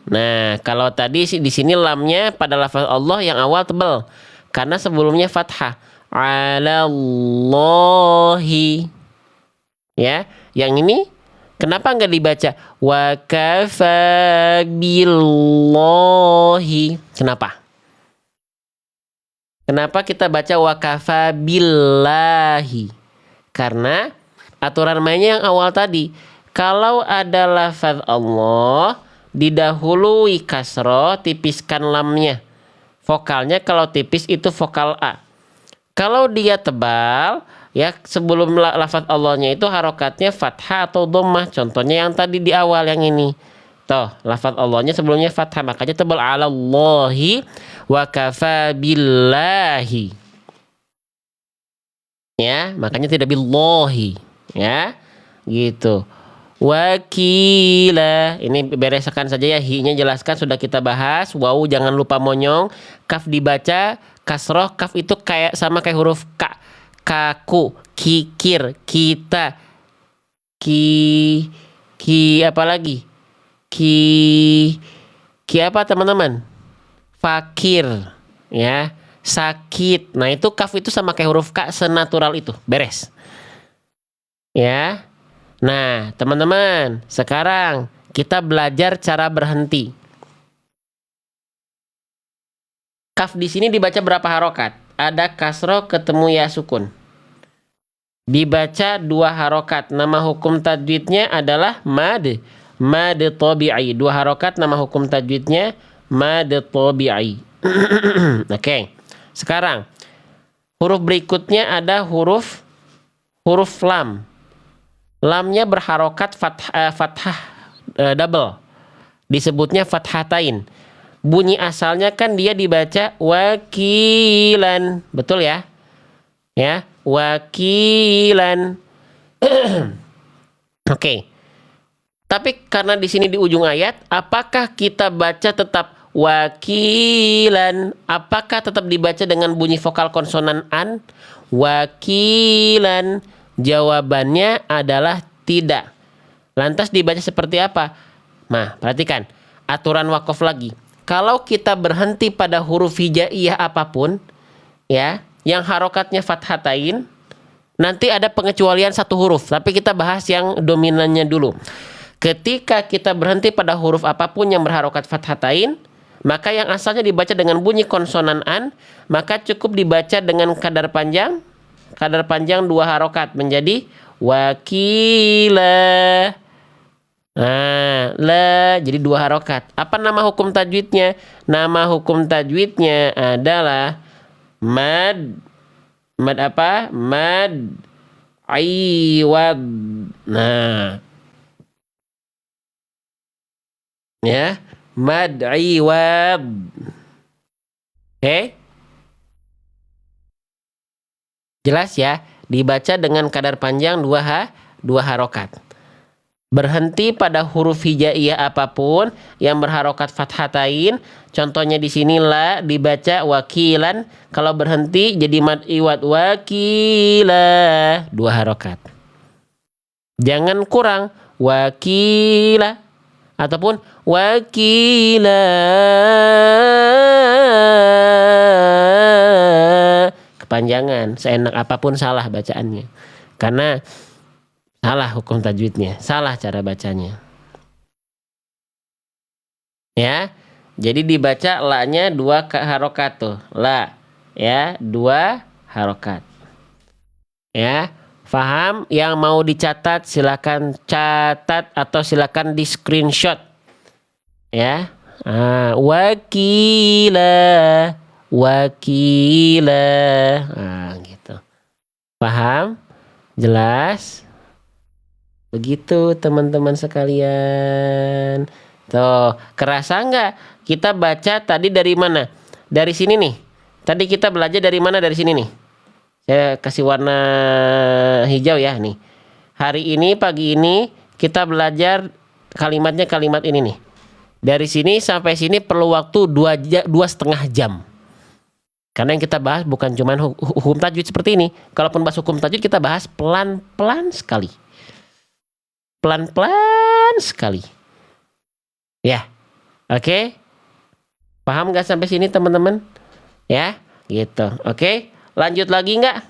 Nah, kalau tadi di sini lamnya pada lafaz Allah yang awal tebal karena sebelumnya fathah. 'Alallahi. Ya, yang ini kenapa nggak dibaca wa kafa billahi? Kenapa? Kenapa kita baca wa kafa billahi? Karena aturan mainnya yang awal tadi, kalau ada lafaz Allah didahului kasroh, tipiskan lamnya. Vokalnya kalau tipis itu vokal A. Kalau dia tebal, ya sebelum lafaz Allahnya itu harokatnya fathah atau dhammah. Contohnya yang tadi di awal yang ini. Tuh, lafaz Allahnya sebelumnya fathah, makanya tebal 'alallahi wa kafa billahi. Ya, makanya tidak billahi. Ya, gitu. Wakila, ini bereskan saja ya, hi-nya jelaskan sudah kita bahas. Wawu jangan lupa monyong. Kaf dibaca kasroh, kaf itu kayak sama kayak huruf K. Kaku, kikir, kita, ki apa lagi? Ki apa teman-teman? Fakir, ya, sakit. Nah itu kaf itu sama kayak huruf K, senatural itu, beres. Ya. Nah, teman-teman, sekarang kita belajar cara berhenti. Kaf di sini dibaca berapa harokat? Ada kasroh ketemu ya sukun. Dibaca 2 harokat. Nama hukum tajwidnya adalah mad. Mad tabi'i. Dua harokat nama hukum tajwidnya mad tabi'i. Oke. Sekarang huruf berikutnya ada huruf lam. Lamnya berharokat fathah double. Disebutnya fathatain. Bunyi asalnya kan dia dibaca wakilan. Betul ya? Ya, wakilan. Oke. Tapi karena di sini di ujung ayat, apakah kita baca tetap wakilan? Apakah tetap dibaca dengan bunyi vokal konsonan an? Wakilan. Jawabannya adalah tidak. Lantas dibaca seperti apa? Nah, perhatikan. Aturan wakaf lagi. Kalau kita berhenti pada huruf hijaiyah apapun, ya, yang harokatnya fathatain, nanti ada pengecualian satu huruf. Tapi kita bahas yang dominannya dulu. Ketika kita berhenti pada huruf apapun yang berharokat fathatain, maka yang asalnya dibaca dengan bunyi konsonan an, maka cukup dibaca dengan kadar panjang 2 harokat menjadi wakila. Nah, la jadi 2 harokat. Apa nama hukum tajwidnya? Nama hukum tajwidnya adalah mad. Mad apa? Mad iwad. Nah, ya, mad iwad. Oke? Jelas ya? Dibaca dengan kadar panjang 2 harokat. Berhenti pada huruf hijaiyah apapun yang berharokat fathatain. Contohnya di sini la dibaca wakilan. Kalau berhenti jadi mad iwad wakila 2 harokat. Jangan kurang wakila ataupun wakila. Kepanjangan, seenak apapun salah bacaannya. Karena salah hukum tajwidnya, salah cara bacanya. Ya, jadi dibaca la-nya 2 harokat tuh, la, ya, 2 harokat. Ya, paham? Yang mau dicatat silakan catat atau silakan di screenshot. Ya, wakila, gitu. Paham? Jelas? Begitu teman-teman sekalian. Tuh, kerasa nggak? Kita baca tadi dari mana? Dari sini nih. Tadi kita belajar dari mana? Dari sini nih. Saya kasih warna hijau ya nih. Hari ini, pagi ini, kita belajar kalimatnya kalimat ini nih. Dari sini sampai sini perlu waktu 2,5 jam. Karena yang kita bahas bukan cuma hukum tajwid seperti ini. Kalaupun bahas hukum tajwid, kita bahas pelan-pelan sekali. Pelan-pelan sekali. Ya, oke. Paham nggak sampai sini teman-teman? Ya, gitu. Oke, lanjut lagi nggak?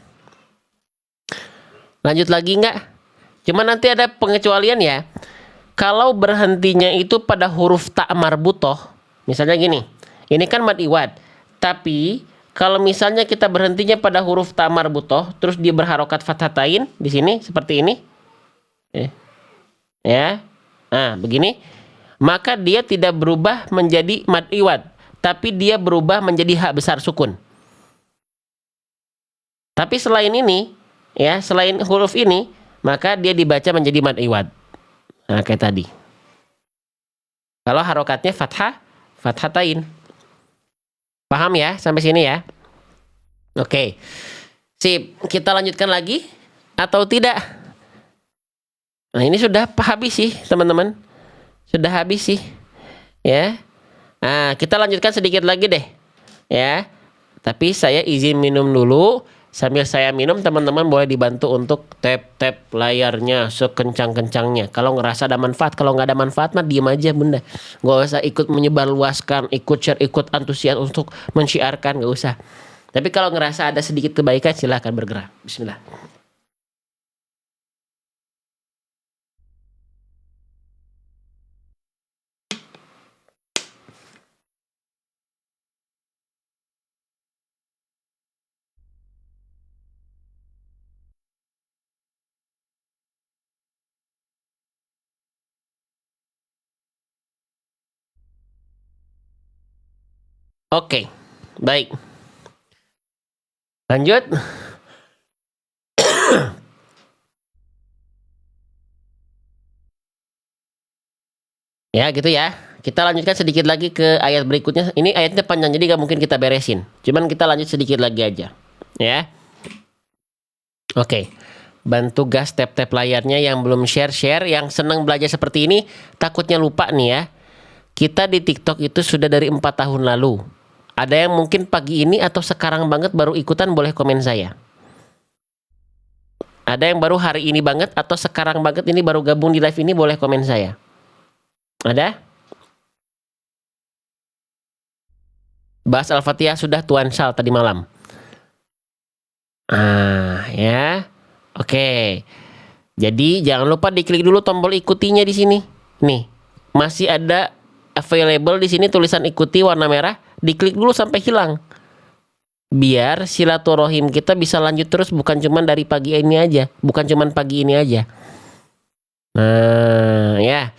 Lanjut lagi nggak? Cuma nanti ada pengecualian ya. Kalau berhentinya itu pada huruf ta marbutoh, misalnya gini. Ini kan mad iwad. Tapi kalau misalnya kita berhentinya pada huruf ta marbutoh, terus dia berharokat fathatain di sini seperti ini. Ya. Nah, begini. Maka dia tidak berubah menjadi mad iwad, tapi dia berubah menjadi hak besar sukun. Tapi selain ini, ya, selain huruf ini, maka dia dibaca menjadi mad iwad. Nah, kayak tadi. Kalau harokatnya fathatain. Paham ya sampai sini ya? Oke. Sip, kita lanjutkan lagi atau tidak? Nah, ini sudah habis sih, teman-teman. Sudah habis sih. Ya. Nah, kita lanjutkan sedikit lagi deh. Ya. Tapi saya izin minum dulu. Sambil saya minum, teman-teman boleh dibantu untuk tap layarnya sekencang-kencangnya. Kalau ngerasa ada manfaat, kalau nggak ada manfaat mah diem aja bunda. Nggak usah ikut menyebarluaskan, ikut share, ikut antusias untuk mensyiarkan, nggak usah. Tapi kalau ngerasa ada sedikit kebaikan, silahkan bergerak. Bismillah. Oke, baik. Lanjut. Ya, gitu ya. Kita lanjutkan sedikit lagi ke ayat berikutnya. Ini ayatnya panjang, jadi nggak mungkin kita beresin. Cuman kita lanjut sedikit lagi aja. Ya. Oke. Bantu gas tap-tap layarnya yang belum share-share, yang senang belajar seperti ini, takutnya lupa nih ya. Kita di TikTok itu sudah dari 4 tahun lalu. Ada yang mungkin pagi ini atau sekarang banget baru ikutan, boleh komen saya. Ada yang baru hari ini banget atau sekarang banget ini baru gabung di live ini, boleh komen saya. Ada? Bahas Al-Fatihah sudah Tuan Sal tadi malam. Ya. Oke. Jadi jangan lupa diklik dulu tombol ikutinya di sini. Nih, masih ada available di sini tulisan ikuti warna merah. Diklik dulu sampai hilang. Biar silaturahim kita bisa lanjut terus, bukan cuma dari pagi ini aja, bukan cuma pagi ini aja. Nah, ya.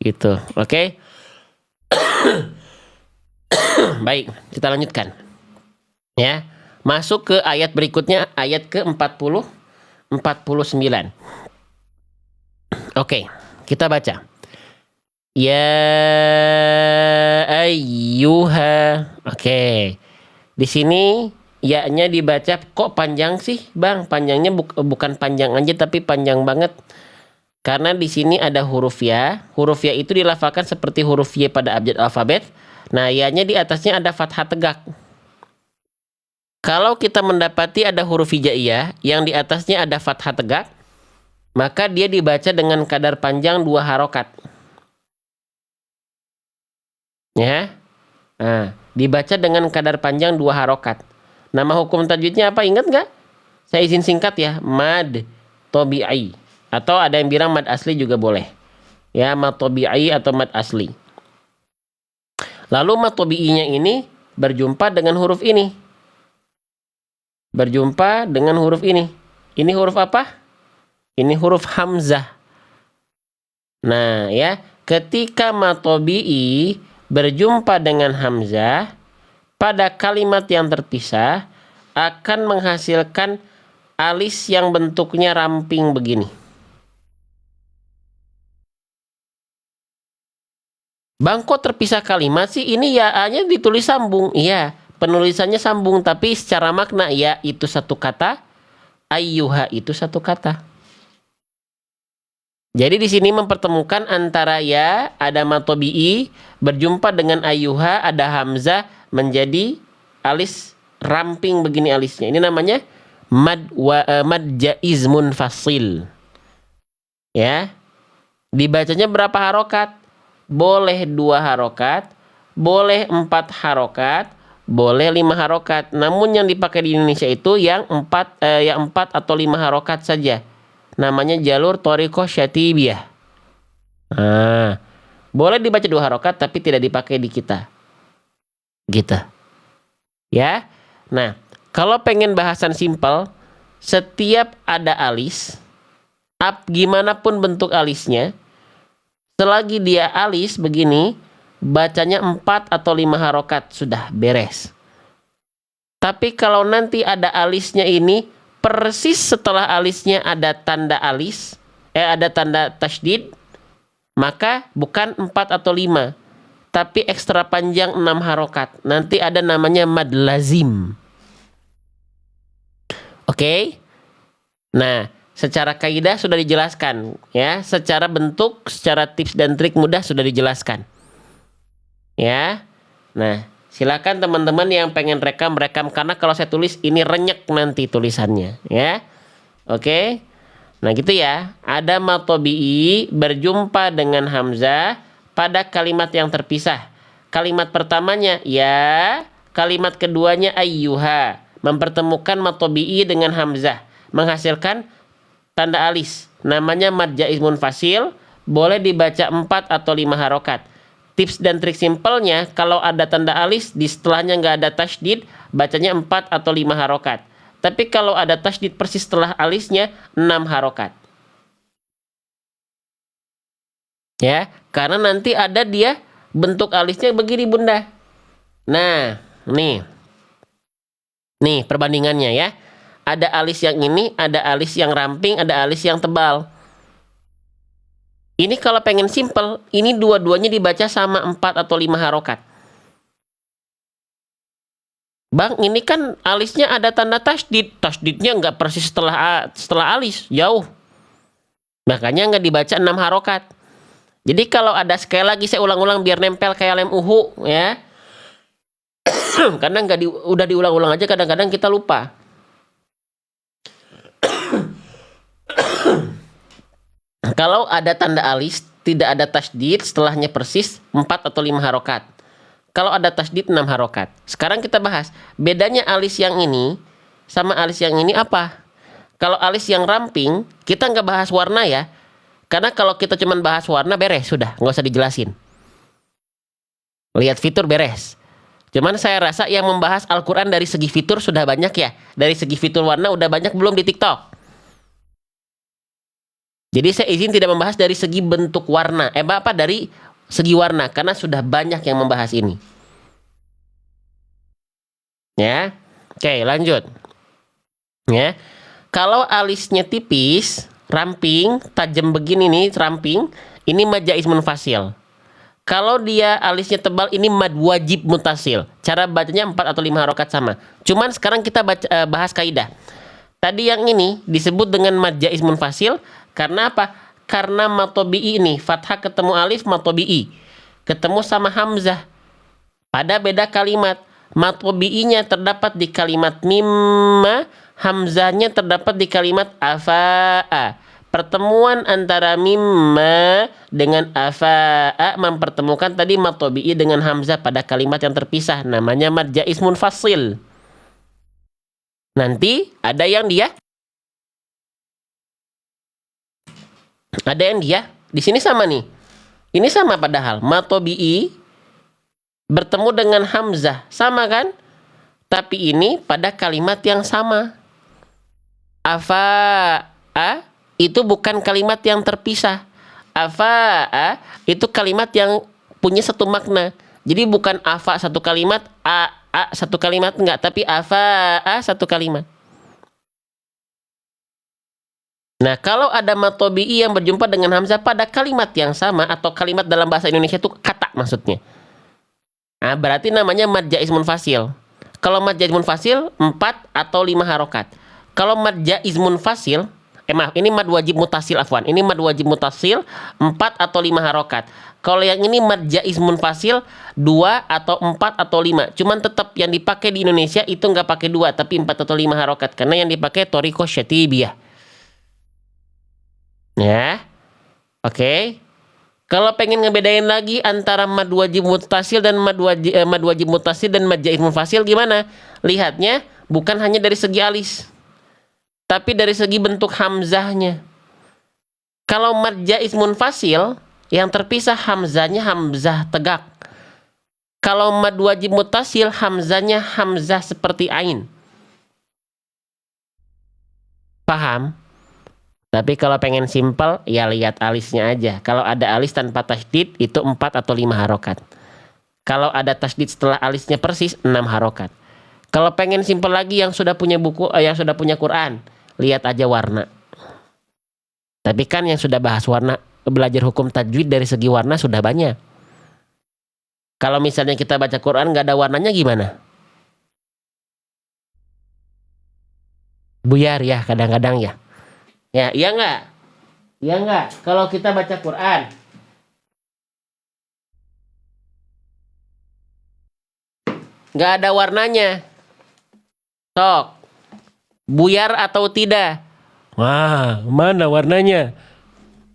Gitu. Oke. Baik, kita lanjutkan. Ya. Masuk ke ayat berikutnya, ayat ke-40 49. Oke, kita baca. Ya ayyuha. Oke. Di sini ya-nya dibaca kok panjang sih, Bang? Panjangnya bukan panjang aja tapi panjang banget. Karena di sini ada huruf ya. Huruf ya itu dilafalkan seperti huruf Y pada abjad alfabet. Nah, ya-nya di atasnya ada fathah tegak. Kalau kita mendapati ada huruf hijaiyah yang di atasnya ada fathah tegak, maka dia dibaca dengan kadar panjang 2 harokat. Ya. Nah, dibaca dengan kadar panjang 2 harokat. Nama hukum tajwidnya apa? Ingat nggak? Saya izin singkat ya. Mad tobi'i. Atau ada yang bilang mad asli juga boleh. Ya, mad tobi'i atau mad asli. Lalu mad tobi'inya ini berjumpa dengan huruf ini. Berjumpa dengan huruf ini. Ini huruf apa? Ini huruf hamzah. Nah, ya, ketika mad tobi'i berjumpa dengan hamzah pada kalimat yang terpisah akan menghasilkan alis yang bentuknya ramping begini. Bang, kok terpisah kalimat sih? Ini ya A-nya ditulis sambung. Iya, penulisannya sambung, tapi secara makna ya itu satu kata, ayyuha itu satu kata. Jadi di sini mempertemukan antara ya ada matobi'i berjumpa dengan ayyuha ada hamzah menjadi alis ramping begini alisnya. Ini namanya mad jaiz munfasil. Ya. Dibacanya berapa harokat? Boleh 2 harokat, boleh 4 harokat, boleh 5 harokat. Namun yang dipakai di Indonesia itu yang 4 atau 5 harokat saja. Namanya jalur thoriqah syatibiyah. Nah, boleh dibaca 2 harokat tapi tidak dipakai di kita. Gitu. Ya. Nah, kalau pengen bahasan simpel, setiap ada alis, gimana pun bentuk alisnya, selagi dia alis begini, bacanya 4 atau 5 harokat, sudah beres. Tapi kalau nanti ada alisnya ini, persis setelah alisnya ada tanda alis, ada tanda tasydid, maka bukan 4 atau 5, tapi ekstra panjang 6 harokat. Nanti ada namanya mad lazim. Oke? Nah, secara kaidah sudah dijelaskan ya, secara bentuk, secara tips dan trik mudah sudah dijelaskan. Ya. Nah, silakan teman-teman yang pengen rekam karena kalau saya tulis ini renyek nanti tulisannya ya. Oke. Nah, gitu ya. Ada matobi'i berjumpa dengan hamzah pada kalimat yang terpisah. Kalimat pertamanya ya, kalimat keduanya ayyuha, mempertemukan matobi'i dengan hamzah, menghasilkan tanda alis, namanya mad jaiz munfasil, boleh dibaca 4 atau 5 harokat. Tips dan trik simpelnya, kalau ada tanda alis, di setelahnya nggak ada tasydid, bacanya 4 atau 5 harokat. Tapi kalau ada tasydid persis setelah alisnya, 6 harokat. Ya, karena nanti ada dia bentuk alisnya begini bunda. Nah, nih perbandingannya ya. Ada alis yang ini, ada alis yang ramping, ada alis yang tebal. Ini kalau pengen simple, ini dua-duanya dibaca sama 4 atau 5 harokat. Bang, ini kan alisnya ada tanda tasdid. Tasdidnya nggak persis setelah alis, jauh. Makanya nggak dibaca 6 harokat. Jadi kalau ada, sekali lagi saya ulang-ulang biar nempel kayak lem uhu ya. Karena udah diulang-ulang aja kadang-kadang kita lupa. Kalau ada tanda alis, tidak ada tasdid, setelahnya persis 4 atau 5 harokat. Kalau ada tasdid 6 harokat. Sekarang kita bahas, bedanya alis yang ini sama alis yang ini apa? Kalau alis yang ramping, kita nggak bahas warna ya. Karena kalau kita cuma bahas warna, beres, sudah, nggak usah dijelasin. Lihat fitur, beres. Cuman saya rasa yang membahas Al-Quran dari segi fitur sudah banyak ya. Dari segi fitur warna udah banyak belum di TikTok? Jadi saya izin tidak membahas dari segi bentuk warna. Dari segi warna. Karena sudah banyak yang membahas ini. Ya. Oke, lanjut. Ya. Kalau alisnya tipis, ramping, tajam begini nih, ramping, ini mad jaiz munfasil. Kalau dia alisnya tebal, ini mad wajib mutasil. Cara bacanya 4 atau 5 harokat sama. Cuman sekarang kita bahas kaidah. Tadi yang ini disebut dengan mad jaiz munfasil. Karena apa? Karena matobi'i ini. Fathah ketemu alif, matobi'i. Ketemu sama hamzah. Pada beda kalimat. Matobi'inya terdapat di kalimat mimma. Hamzahnya terdapat di kalimat afa'a. Pertemuan antara mimma dengan afa'a mempertemukan tadi matobi'i dengan hamzah pada kalimat yang terpisah. Namanya mad jaiz munfasil. Nanti ada yang dia di sini sama nih. Ini sama padahal matobi'i bertemu dengan hamzah, sama kan? Tapi ini pada kalimat yang sama. Afa'a itu bukan kalimat yang terpisah. Afa'a itu kalimat yang punya satu makna. Jadi bukan afa satu kalimat, a satu kalimat, enggak, tapi afa'a satu kalimat. Nah, kalau ada matobi'i yang berjumpa dengan hamzah pada kalimat yang sama, atau kalimat dalam bahasa Indonesia itu kata maksudnya. Nah, berarti namanya mad jaiz munfasil. Kalau mad jaiz munfasil 4 atau 5 harokat. Kalau mad jaiz munfasil, ini mad wajib mutasil, afwan. Ini mad wajib mutasil 4 atau 5 harokat. Kalau yang ini mad jaiz munfasil 2 atau 4 atau 5. Cuman tetap yang dipakai di Indonesia itu nggak pakai 2 tapi 4 atau 5 harokat. Karena yang dipakai thoriqah syatibiyah. Ya. Oke. Kalau pengen ngebedain lagi antara mad wajib mutasil dan mad wajib mutasil dan mad jaiz munfasil gimana? Lihatnya bukan hanya dari segi alis, tapi dari segi bentuk hamzahnya. Kalau mad jaiz munfasil yang terpisah hamzahnya hamzah tegak. Kalau mad wajib mutasil hamzahnya hamzah seperti ain. Paham? Tapi kalau pengen simple, ya lihat alisnya aja. Kalau ada alis tanpa tasdid, itu 4 atau 5 harokat. Kalau ada tasdid setelah alisnya persis, 6 harokat. Kalau pengen simple lagi yang sudah punya buku, yang sudah punya Quran, lihat aja warna. Tapi kan yang sudah bahas warna, belajar hukum tajwid dari segi warna sudah banyak. Kalau misalnya kita baca Quran nggak ada warnanya gimana? Buyar ya kadang-kadang ya. Ya, iya nggak? Iya nggak? Kalau kita baca Quran, nggak ada warnanya. Sok, buyar atau tidak? Wah, mana warnanya?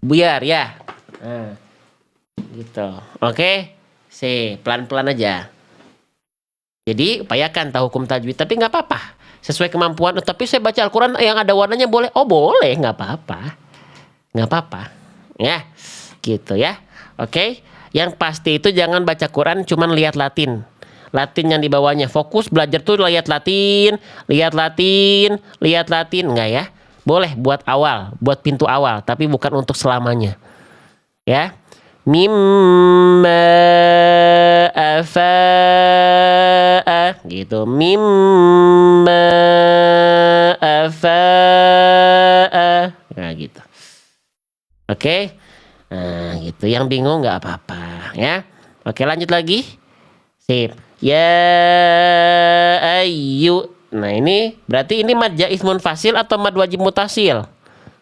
Buyar ya. Nah, gitu. Oke, pelan-pelan aja. Jadi upayakan tahu hukum tajwid, tapi nggak apa-apa. Sesuai kemampuan. Tapi saya baca Al-Quran yang ada warnanya boleh? Oh boleh, nggak apa-apa. Nggak apa-apa. Ya, gitu ya. Oke, yang pasti itu jangan baca Quran cuman lihat Latin. Latin yang di bawahnya. Fokus belajar tuh lihat Latin, lihat Latin, lihat Latin. Enggak ya? Boleh buat awal, buat pintu awal, tapi bukan untuk selamanya. Ya. Mimma afa'a gitu. Mimma afa'a. Nah, gitu. Oke. Nah, gitu. Yang bingung nggak apa-apa ya. Oke, lanjut lagi. Sip. Ya ayu. Nah, ini berarti ini mad jaiz munfasil atau mad wajib mutasil?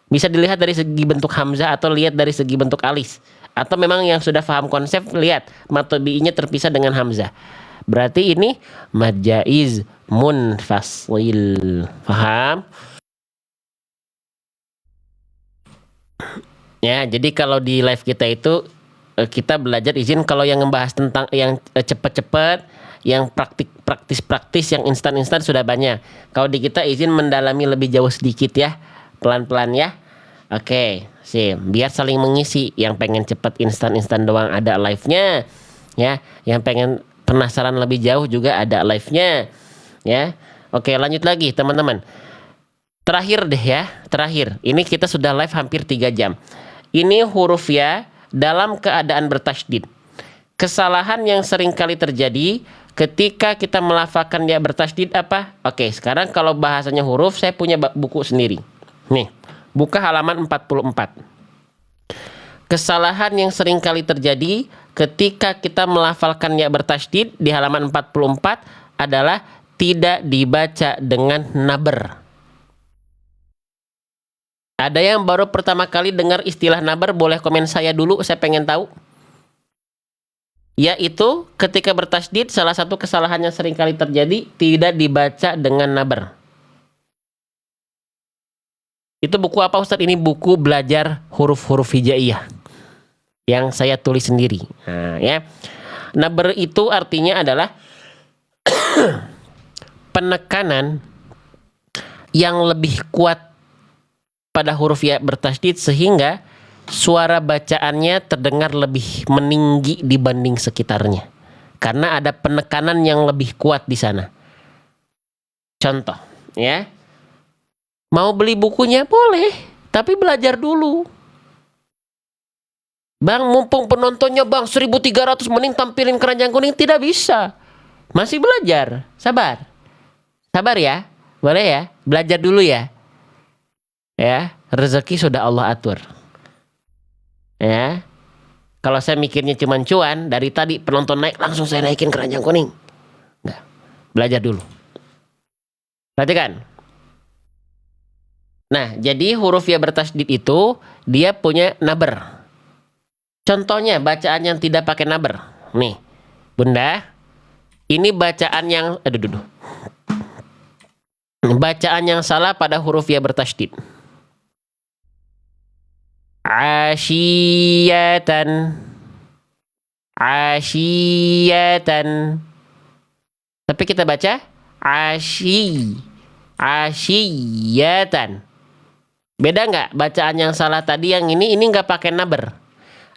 Bisa dilihat dari segi bentuk hamzah atau lihat dari segi bentuk alis. Atau memang yang sudah paham konsep lihat mad tabi'inya terpisah dengan hamzah. Berarti ini mad jaiz munfasil. Paham? Ya, jadi kalau di live kita itu kita belajar izin kalau yang membahas tentang yang cepat-cepat, yang praktis-praktis, yang instan-instan sudah banyak. Kalau di kita izin mendalami lebih jauh sedikit ya, pelan-pelan ya. Oke, sih, biar saling mengisi. Yang pengen cepat instan-instan doang ada live-nya, ya. Yang pengen penasaran lebih jauh juga ada live-nya, ya. Oke, lanjut lagi teman-teman. Terakhir deh ya, terakhir. Ini kita sudah live hampir 3 jam. Ini huruf ya dalam keadaan bertasydid. Kesalahan yang sering kali terjadi ketika kita melafalkan ya bertasydid apa? Oke, sekarang kalau bahasanya huruf, saya punya buku sendiri. Nih, buka halaman 44. Kesalahan yang sering kali terjadi ketika kita melafalkan ya bertasydid di halaman 44 adalah tidak dibaca dengan naber. Ada yang baru pertama kali dengar istilah nabar, boleh komen saya dulu, saya pengen tahu. Yaitu ketika bertasydid salah satu kesalahan yang sering kali terjadi tidak dibaca dengan nabar. Itu buku apa Ustadz? Ini buku belajar huruf-huruf hijaiyah yang saya tulis sendiri. Nah, ya. Nabar itu artinya adalah penekanan yang lebih kuat pada huruf ya bertasydid sehingga suara bacaannya terdengar lebih meninggi dibanding sekitarnya. Karena ada penekanan yang lebih kuat di sana. Contoh, ya. Mau beli bukunya boleh, tapi belajar dulu. Bang, mumpung penontonnya bang 1.300 mending tampilin keranjang kuning, tidak bisa. Masih belajar, sabar. Sabar ya, boleh ya, belajar dulu ya. Ya, rezeki sudah Allah atur. Ya, kalau saya mikirnya cuma cuan, dari tadi penonton naik langsung saya naikin keranjang kuning. Enggak, belajar dulu. Perhatikan. Nah, jadi huruf ya bertasydid itu dia punya naber. Contohnya bacaan yang tidak pakai naber. Nih, Bunda, ini bacaan yang bacaan yang salah pada huruf ya bertasydid. Asyiyatan, asyiyatan. Tapi kita baca asyiyatan. Beda nggak bacaan yang salah tadi? Yang ini nggak pakai naber.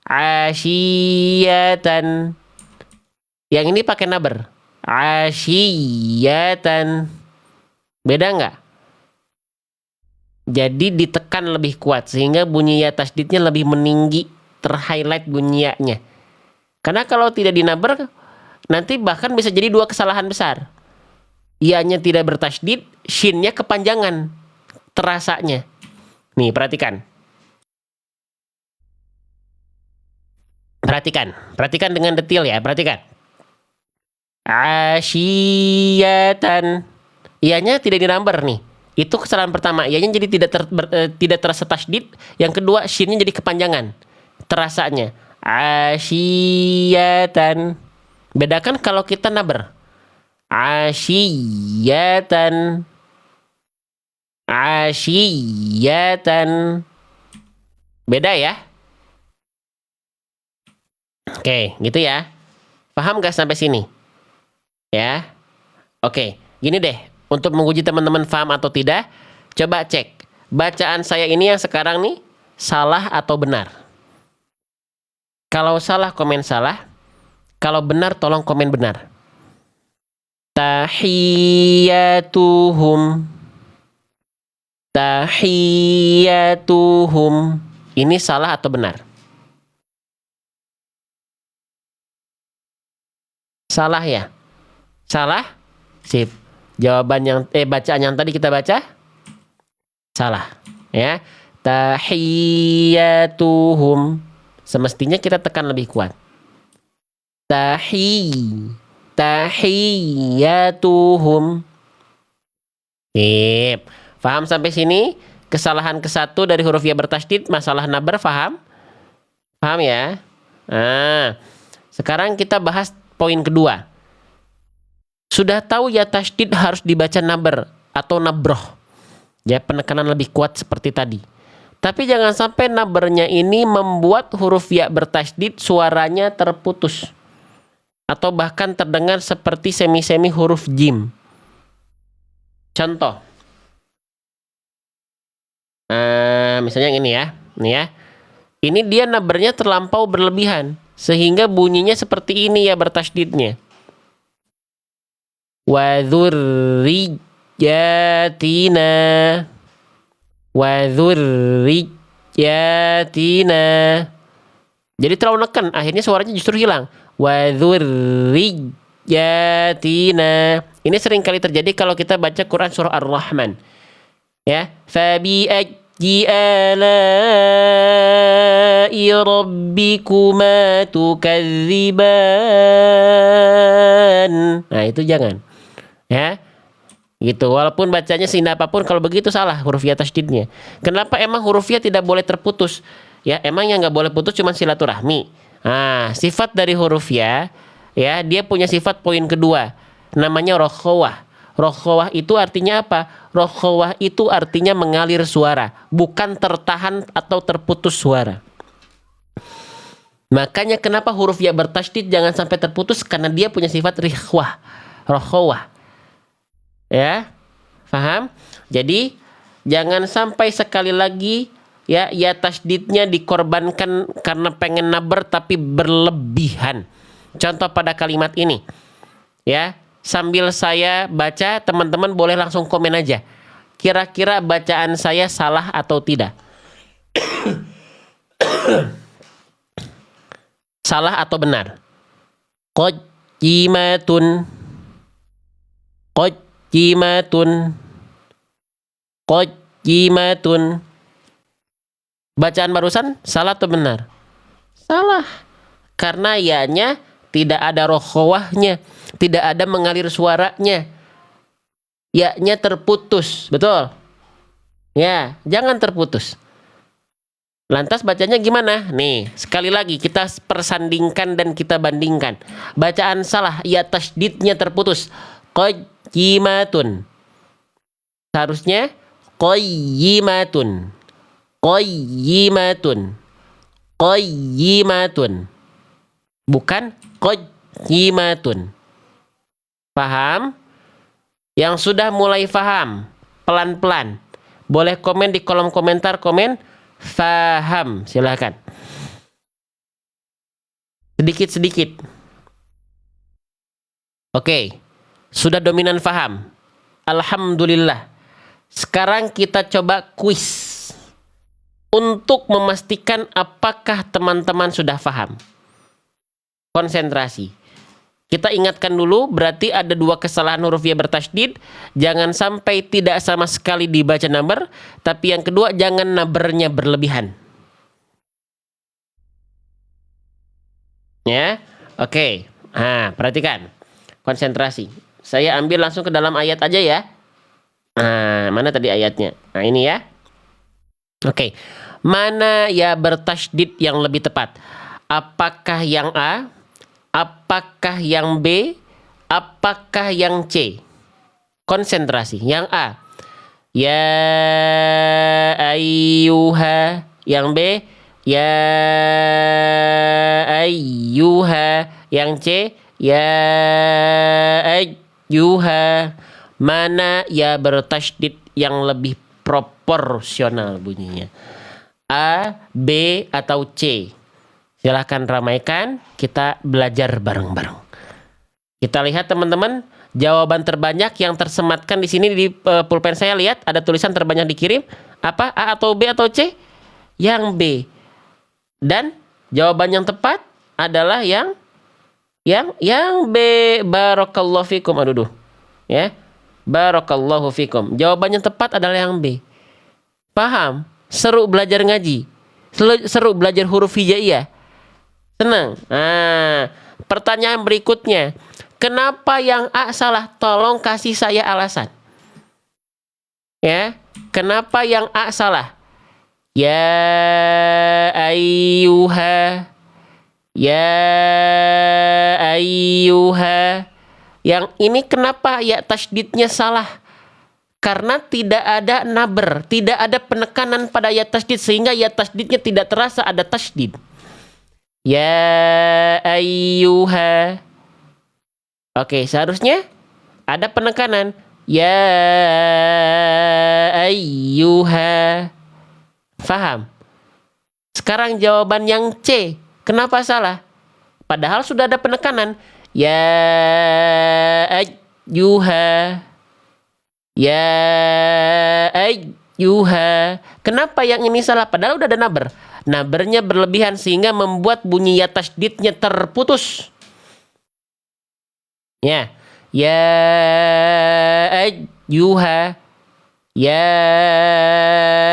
Asyiyatan. Yang ini pakai naber. Asyiyatan. Beda nggak? Jadi ditekan lebih kuat sehingga bunyi ya tasydidnya lebih meninggi, terhighlight bunyi ya-nya. Karena kalau tidak dinaber nanti bahkan bisa jadi 2 kesalahan besar. Ya-nya tidak bertasydid, shin-nya kepanjangan terasanya. Nih, perhatikan. Perhatikan dengan detail ya, perhatikan. Asyiyatan. Ya-nya tidak dinamber nih. Itu kesalahan pertama, ianya jadi tidak terasa tasydid. Yang kedua, shinnya jadi kepanjangan terasanya. Asyiyatan. Bedakan kalau kita naber. Asyiyatan. Asyiyatan. Beda ya. Oke, gitu ya. Paham gak sampai sini? Ya. Oke, gini deh. Untuk menguji teman-teman paham atau tidak, coba cek. Bacaan saya ini yang sekarang nih, salah atau benar? Kalau salah, komen salah. Kalau benar, tolong komen benar. Tahiyyatuhum. Tahiyyatuhum. Ini salah atau benar? Salah ya? Salah? Sip. Jawaban yang bacaan yang tadi kita baca salah, ya. Tahiyyatuhum. Semestinya kita tekan lebih kuat. Tahiyyatuhum. Sip. Paham sampai sini? Kesalahan ke-1 dari huruf ya bertasydid, masalah nabar, paham? Paham ya? Nah, sekarang kita bahas poin kedua. Sudah tahu ya tasydid harus dibaca nabar atau nabroh. Ya, penekanan lebih kuat seperti tadi. Tapi jangan sampai nabarnya ini membuat huruf ya bertasydid suaranya terputus. Atau bahkan terdengar seperti semi-semi huruf jim. Contoh. Misalnya yang ini ya. Ini ya. Ini dia nabarnya terlampau berlebihan. Sehingga bunyinya seperti ini ya bertasydidnya. Wa dzurriyyatina. Wa dzurriyyatina. Jadi terlalu neken, akhirnya suaranya justru hilang. Wa dzurriyyatina. Ini sering kali terjadi kalau kita baca Quran surah Ar-Rahman. Ya, fabi ayyi ala'i rabbikuma tukadziban. Nah, itu jangan. Ya. Gitu, walaupun bacanya seindah apapun, kalau begitu salah huruf ya tasydidnya. Kenapa emang huruf ya tidak boleh terputus? Ya, emang yang nggak boleh putus cuma silaturahmi. Nah, sifat dari huruf ya, dia punya sifat poin kedua, namanya rokhawah. Rokhawah itu artinya apa? Rokhawah itu artinya mengalir suara, bukan tertahan atau terputus suara. Makanya kenapa huruf ya bertasydid jangan sampai terputus, karena dia punya sifat rikhwah, rokhawah. Ya, paham? Jadi jangan sampai sekali lagi ya tasydidnya dikorbankan karena pengen nabar tapi berlebihan. Contoh pada kalimat ini. Ya, sambil saya baca, teman-teman boleh langsung komen aja. Kira-kira bacaan saya salah atau tidak? Salah atau benar? Qajimatun. Qajimatun. Bacaan barusan salah atau benar? Salah. Karena ya-nya tidak ada rokhawahnya, tidak ada mengalir suaranya. Ya-nya terputus, betul? Ya, jangan terputus. Lantas bacanya gimana? Nih, sekali lagi kita persandingkan dan kita bandingkan. Bacaan salah, ya tasydidnya terputus. Qajimatun. Seharusnya qayyimatun. Qayyimatun. Qayyimatun. Bukan qayyimatun. Paham? Yang sudah mulai paham, pelan-pelan, boleh komen di kolom komentar, komen paham, silakan. Sedikit-sedikit. Oke, sudah dominan paham. Alhamdulillah. Sekarang kita coba kuis untuk memastikan apakah teman-teman sudah paham. Konsentrasi. Kita ingatkan dulu, berarti ada 2 kesalahan huruf ya bertasydid. Jangan sampai tidak sama sekali dibaca nabar. Tapi yang kedua, jangan nabarnya berlebihan. Ya, oke. Nah, perhatikan. Konsentrasi. Saya ambil langsung ke dalam ayat aja ya. Nah, mana tadi ayatnya? Nah, ini ya. Oke. Mana ya bertasydid yang lebih tepat? Apakah yang A? Apakah yang B? Apakah yang C? Konsentrasi. Yang A. Ya ayyuha. Yang B. Ya ayyuha. Yang C. Ya ayyuha. Mana ya bertasydid yang lebih proporsional bunyinya? A, B, atau C? Silahkan ramaikan, kita belajar bareng-bareng. Kita lihat teman-teman, jawaban terbanyak yang tersematkan di sini di pulpen saya, lihat ada tulisan terbanyak dikirim. Apa? A atau B atau C? Yang B. Dan jawaban yang tepat adalah yang Yang B, barakallahu fikum. Aduh, ya. Barakallahu fikum. Jawabannya tepat adalah yang B. Paham? Seru belajar ngaji. Seru belajar huruf hijaiyah. Senang. Nah, pertanyaan berikutnya. Kenapa yang A salah? Tolong kasih saya alasan. Ya. Kenapa yang A salah? Ya ayyuha. Ya ayyuha. Yang ini kenapa ya tasydidnya salah? Karena tidak ada naber, tidak ada penekanan pada ya tasydid, sehingga ya tasydidnya tidak terasa ada tasydid. Ya ayyuha. Oke, seharusnya ada penekanan. Ya ayyuha. Faham? Sekarang jawaban yang C. Kenapa salah? Padahal sudah ada penekanan. Ya ayyuha. Ya ayyuha. Kenapa yang ini salah? Padahal udah ada naber. Nabernya berlebihan sehingga membuat bunyi ya tasydidnya terputus. Ya. Ya ayyuha. Ya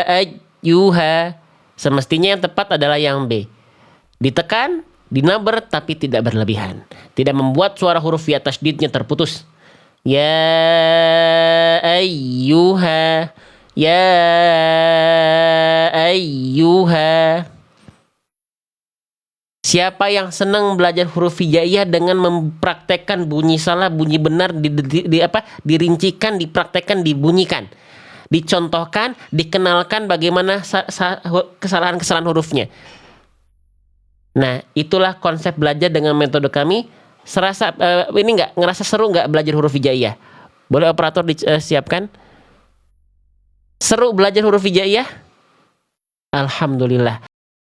ayyuha. Semestinya yang tepat adalah yang B. Ditekan, dinaber tapi tidak berlebihan. Tidak membuat suara huruf ya tasydidnya terputus. Ya ayyuha. Ya ayyuha. Siapa yang senang belajar huruf hijaiyah dengan mempraktekkan bunyi salah, bunyi benar, dirincikan, dipraktekkan, dibunyikan, dicontohkan, dikenalkan bagaimana kesalahan-kesalahan hurufnya. Nah, itulah konsep belajar dengan metode kami. Serasa ini ngerasa seru nggak belajar huruf hijaiyah? Boleh operator disiapkan? Seru belajar huruf hijaiyah? Alhamdulillah.